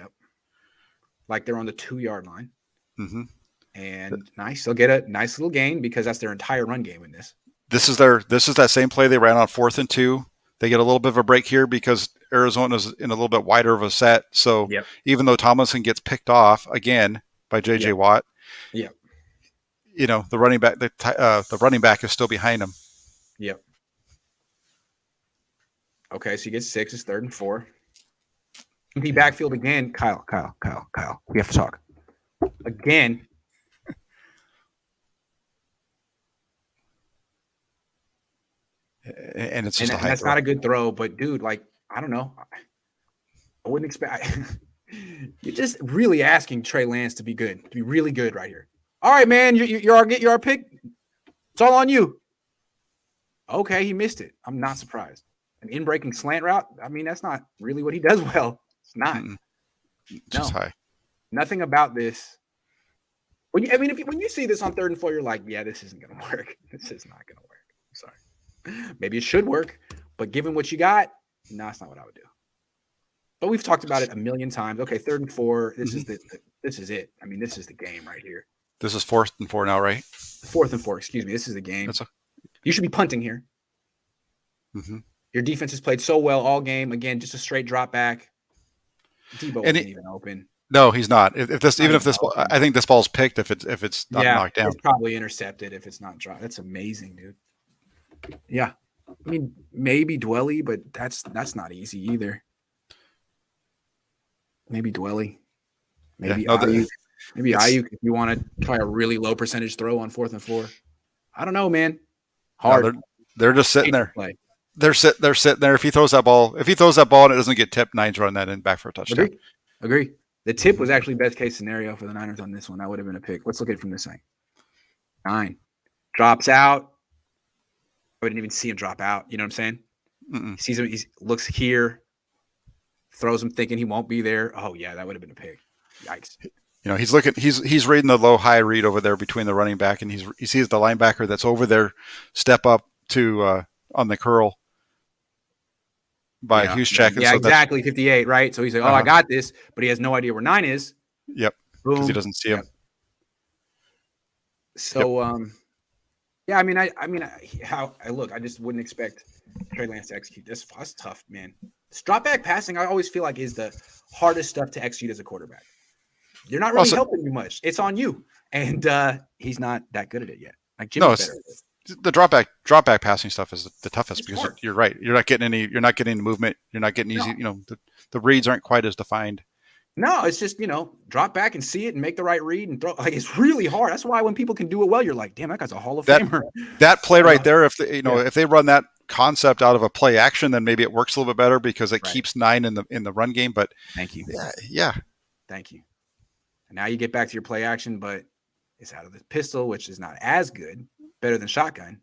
Like they're on the 2-yard line. Mm-hmm. And nice. They'll get a nice little gain because that's their entire run game in this. This is that same play they ran on 4th and 2. They get a little bit of a break here because Arizona's in a little bit wider of a set. So even though Tomlinson gets picked off again, by J.J. Yeah. Watt. Yeah. The running back, the running back is still behind him. Yep. Okay, so you get 6. It's 3rd and 4. Empty backfield again. Kyle. We have to talk. Again. And it's just a high that's throw. not a good throw, but dude, like, I don't know. I wouldn't expect. You're just really asking Trey Lance to be good, to be really good right here. All right, man, you're our pick. It's all on you. Okay, he missed it. I'm not surprised. An in-breaking slant route. I mean, that's not really what he does well. It's not. Just high. Nothing about this. When you see this on 3rd and 4, you're like, yeah, this isn't gonna work. This is not gonna work. I'm sorry. Maybe it should work, but given what you got, no, that's not what I would do. But we've talked about it a million times. Okay, 3rd and 4. This is it. I mean, this is the game right here. This is 4th and 4 now, right? 4th and 4. Excuse me. This is the game. You should be punting here. Mm-hmm. Your defense has played so well all game. Again, just a straight drop back. Debo isn't even open. No, he's not. If this ball, I think this ball's picked if it's not knocked down. It's probably intercepted if it's not dropped. That's amazing, dude. Yeah. I mean, maybe Dwelly, but that's not easy either. Maybe Dwelly. Maybe Ayuk. Maybe Ayuk if you want to try a really low percentage throw on 4th and 4. I don't know, man. Hard. No, they're just sitting there. They're sitting there. If he throws that ball and it doesn't get tipped, Nine's running that in back for a touchdown. Agree. The tip was actually best case scenario for the Niners on this one. That would have been a pick. Let's look at it from this side. 9. Drops out. I wouldn't even see him drop out. You know what I'm saying? He sees him. He looks here. Throws him thinking he won't be there. Oh, yeah, that would have been a pick. Yikes. He's looking. He's reading the low high read over there between the running back, and he sees the linebacker that's over there step up to on the curl by Juszczyk. Yeah, so exactly. 58, right? So he's like, I got this, but he has no idea where 9 is. Yep. Because he doesn't see him. So, I just wouldn't expect Trey Lance to execute this. That's tough, man. This drop back passing, I always feel like is the hardest stuff to execute as a quarterback. You're not really helping you much. It's on you, and he's not that good at it yet. Like Jimmy's better at it. The drop back passing stuff is the toughest because you're right. You're not getting any movement. You're not getting easy. The reads aren't quite as defined. No, it's just drop back and see it and make the right read and throw. Like it's really hard. That's why when people can do it well, you're like, damn, that guy's a Hall of Famer. That play right there, if they run that concept out of a play action, then maybe it works a little bit better because it keeps 9 in the run game. But thank you. Yeah. Thank you. And now you get back to your play action, but it's out of the pistol, which is not as good, better than shotgun.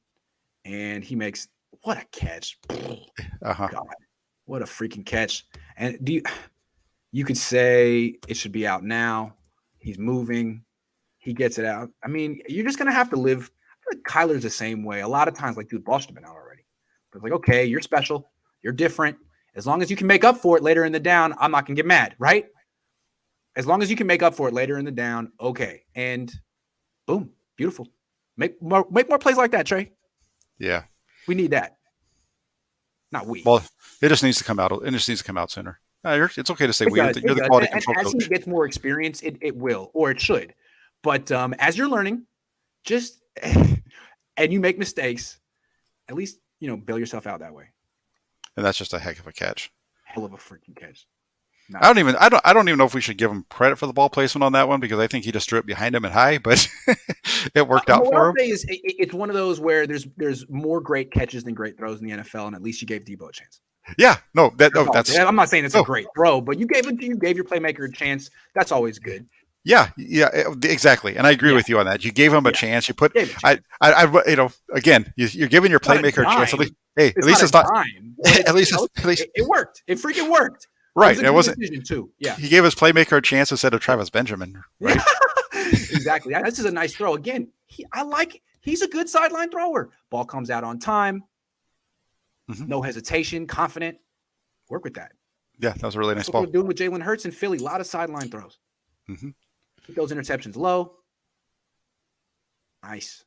And he makes what a catch. God, what a freaking catch. And you could say it should be out now. He's moving. He gets it out. I mean, you're just going to have to live. I feel like Kyler's the same way. A lot of times, like, dude, ball should have been out already. But it's like, okay, you're special. You're different. As long as you can make up for it later in the down, I'm not going to get mad, right? As long as you can make up for it later in the down, okay. And boom, beautiful. Make more plays like that, Trey. Yeah. We need that. Not we. Well, it just needs to come out. It just needs to come out sooner. It's okay to say we. You're the quality control coach. As he gets more experience, it will, or it should. But as you're learning, just and you make mistakes, at least bail yourself out that way. And that's just a heck of a catch. Hell of a freaking catch. I don't even know if we should give him credit for the ball placement on that one because I think he just threw it behind him and high, but it worked out for him. It's one of those where there's more great catches than great throws in the NFL, and at least you gave Debo a chance. Yeah, that's. I'm not saying it's a great throw, but you gave your playmaker a chance. That's always good. Yeah, exactly, and I agree with you on that. You gave him a chance. You put, again, you're giving your playmaker a chance. At least it's not. At least it worked. It freaking worked. Right. It wasn't decision too. Yeah. He gave his playmaker a chance instead of Travis Benjamin. Right. Exactly. This is a nice throw. Again, he's a good sideline thrower. Ball comes out on time. Mm-hmm. No hesitation, confident. Work with that. Yeah, that was a really nice ball. What we're doing with Jalen Hurts in Philly. A lot of sideline throws. Mm-hmm. Keep those interceptions low. Nice.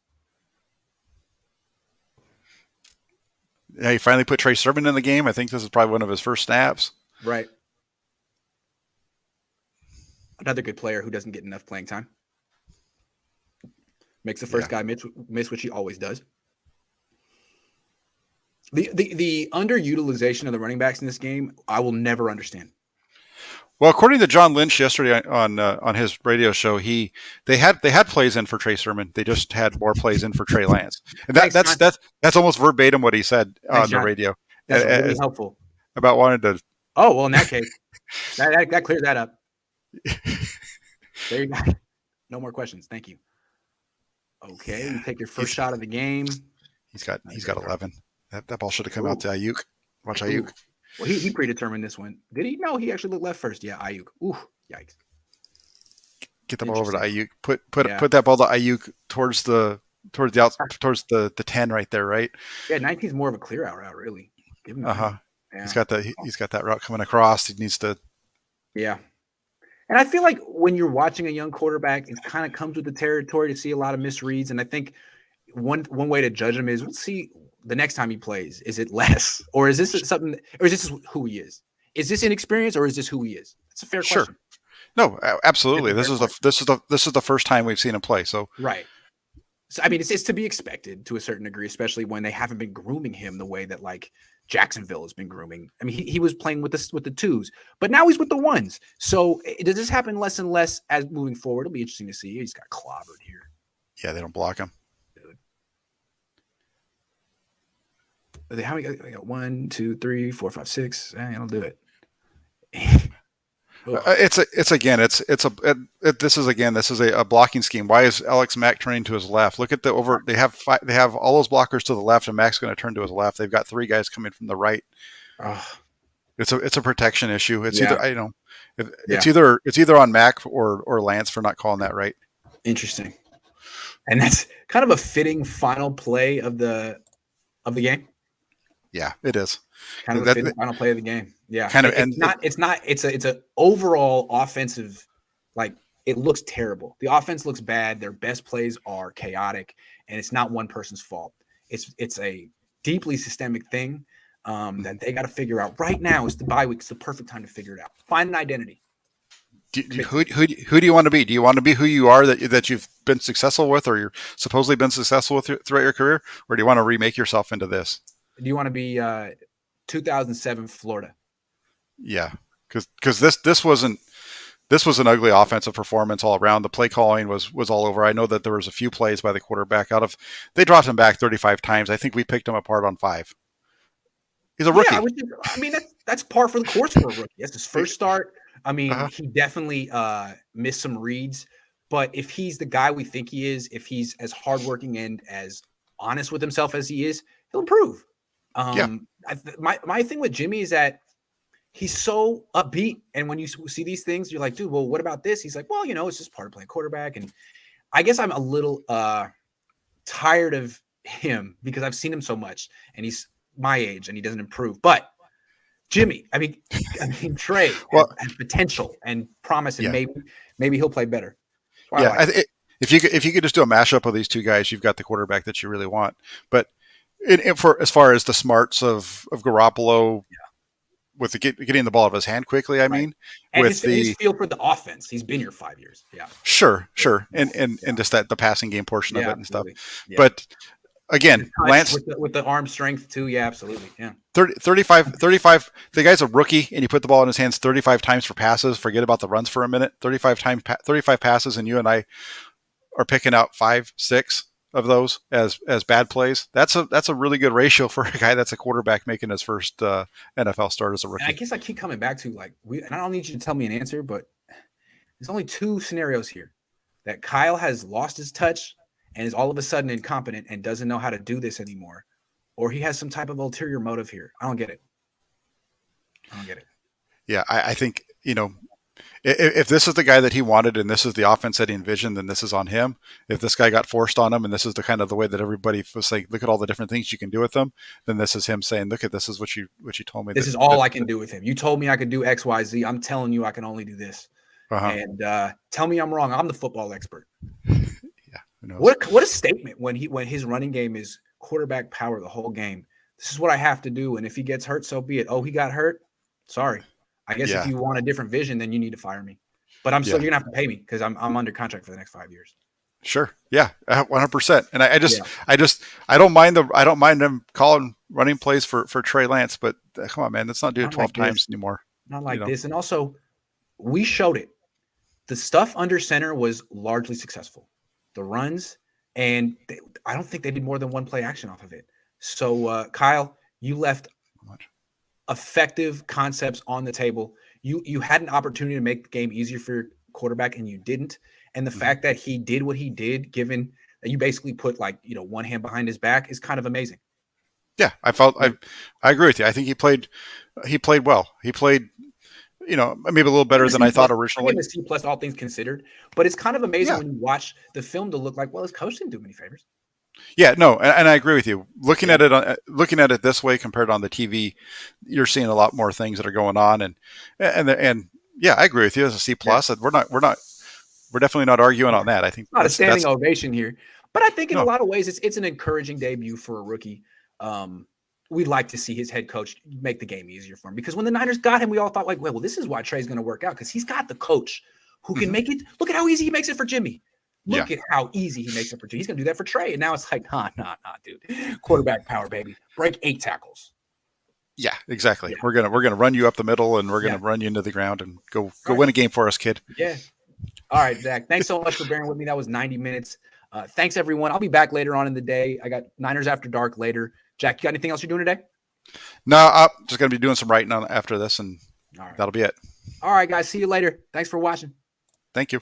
Yeah, he finally put Trey Sermon in the game. I think this is probably one of his first snaps. Right. Another good player who doesn't get enough playing time. Makes the first guy miss, which he always does. The underutilization of the running backs in this game, I will never understand. Well, according to John Lynch yesterday on his radio show, they had plays in for Trey Sermon. They just had more plays in for Trey Lance, and that's almost verbatim what he said on the radio. That's really helpful. About wanting to. Oh well, in that case, that clears that up. There you go. No more questions. Thank you. Okay, you take your first shot of the game. He's got 11. That ball should have come out to Ayuk. Watch Ayuk. Well, he predetermined this one. Did he? No, he actually looked left first. Yeah, Ayuk. Ooh, yikes. Get the ball over to Ayuk. Put that ball to Ayuk towards the 10 right there, right? Yeah, 19's more of a clear out route, really. Give him Yeah. He's got that route coming across. He needs to. Yeah. And I feel like when you're watching a young quarterback, it kind of comes with the territory to see a lot of misreads. And I think one way to judge him is we'll see the next time he plays. Is it less, or is this something, or is this who he is? Is this inexperience, or is this who he is? It's a fair question. No, absolutely. This is the first time we've seen him play. So right. So I mean, it's to be expected to a certain degree, especially when they haven't been grooming him the way that like Jacksonville has been grooming. I mean, he was playing with the twos, but now he's with the ones. So does this happen less and less as moving forward? It'll be interesting to see. He's got clobbered here. Yeah, they don't block him. How many? 1, 2, 3, 4, 5, 6. I'll do it. This is a blocking scheme. Why is Alex Mack turning to his left? Look at the over. They have all those blockers to the left, and Mack's going to turn to his left. They've got 3 guys coming from the right. It's a protection issue. It's either on Mack or Lance for not calling that right. Interesting. And that's kind of a fitting final play of the game. Yeah, it is. Kind of a fitting final play of the game. Yeah. It's an overall offensive, like it looks terrible. The offense looks bad. Their best plays are chaotic, and it's not one person's fault. It's a deeply systemic thing that they got to figure out. Right now is the bye week. It's the perfect time to figure it out. Find an identity. Who do you want to be? Do you want to be who you are that you've been successful with, or you're supposedly been successful with throughout your career, or do you want to remake yourself into this? Do you want to be 2007 Florida? Yeah, because this was an ugly offensive performance all around. The play calling was all over. I know that there was a few plays by the quarterback they dropped him back 35 times. I think we picked him apart on 5. He's a rookie. Yeah, that's par for the course for a rookie. That's his first start. I mean, he definitely missed some reads, but if he's the guy we think he is, if he's as hardworking and as honest with himself as he is, he'll improve. My thing with Jimmy is that he's so upbeat, and when you see these things, you're like, dude, well, what about this? He's like, well, it's just part of playing quarterback, and I guess I'm a little tired of him because I've seen him so much, and he's my age, and he doesn't improve. But Jimmy, I mean, Trey has potential and promise, and maybe he'll play better. If you could just do a mashup of these 2 guys, you've got the quarterback that you really want, but. For as far as the smarts of Garoppolo, with getting the ball out of his hand quickly, and with his feel for the offense, he's been here 5 years. Yeah, sure, and just the passing game portion of it and stuff. Yeah. But again, Lance with the arm strength too. Yeah, absolutely. Yeah, 35. The guy's a rookie, and you put the ball in his hands 35 times for passes. Forget about the runs for a minute. 35 passes, and you and I are picking out 5, 6. Of those as bad plays. That's a really good ratio for a guy that's a quarterback making his first NFL start as a rookie. And I guess I keep coming back to and I don't need you to tell me an answer, but there's only 2 scenarios here that Kyle has lost his touch and is all of a sudden incompetent and doesn't know how to do this anymore, or he has some type of ulterior motive here. I don't get it. Yeah, I think if this is the guy that he wanted and this is the offense that he envisioned, then this is on him. If this guy got forced on him and this is the way that everybody was saying, look at all the different things you can do with him, then this is him saying, look at this is what you told me. This is all I can do with him. You told me I could do X, Y, Z. I'm telling you I can only do this. And tell me I'm wrong. I'm the football expert. Yeah. What a statement when his running game is quarterback power the whole game. This is what I have to do. And if he gets hurt, so be it. Oh, he got hurt. Sorry. I guess if you want a different vision, then you need to fire me. But I'm still Yeah. you're gonna have to pay me because I'm under contract for the next 5 years. Sure. Yeah. 100%. And Yeah. I don't mind them calling running plays for Trey Lance, but come on, man, let's not do it Not 12 like times this. anymore. Not You like know? this. And also, we showed it. The stuff under center was largely successful. The runs, and I don't think they did more than one play action off of it. So, Kyle, you left effective concepts on the table. You had an opportunity to make the game easier for your quarterback, and you didn't. And the fact that he did what he did, given that you basically put one hand behind his back, is kind of amazing. Yeah, I agree with you. I think he played well. He played, maybe a little better than I thought I originally. give him a C plus, all things considered. But it's kind of amazing Yeah. when you watch the film to look like, well, his coach didn't do him any favors. Yeah, no, and I agree with you. Looking at it this way compared on the TV, you're seeing a lot more things that are going on, and yeah, I agree with you. As a C plus, we're definitely not arguing on that. I think Not a standing that's ovation here, but I think in a no, lot of ways it's an encouraging debut for a rookie. We'd like to see his head coach make the game easier for him, because when the Niners got him, we all thought like, well, this is why Trey's going to work out, because he's got the coach who can make it. Look at how easy he makes it for Jimmy. Look at how easy he makes it for Jimmy. He's going to do that for Trey. And now it's like, nah, dude. Quarterback power, baby. Break 8 tackles. Yeah, exactly. Yeah. We're gonna run you up the middle, and we're gonna run you into the ground, and go win a game for us, kid. Yeah. All right, Zach. Thanks so much for bearing with me. That was 90 minutes. Thanks, everyone. I'll be back later on in the day. I got Niners After Dark later. Jack, you got anything else you're doing today? No, I'm just gonna be doing some writing on after this, and that'll be it. All right, guys. See you later. Thanks for watching. Thank you.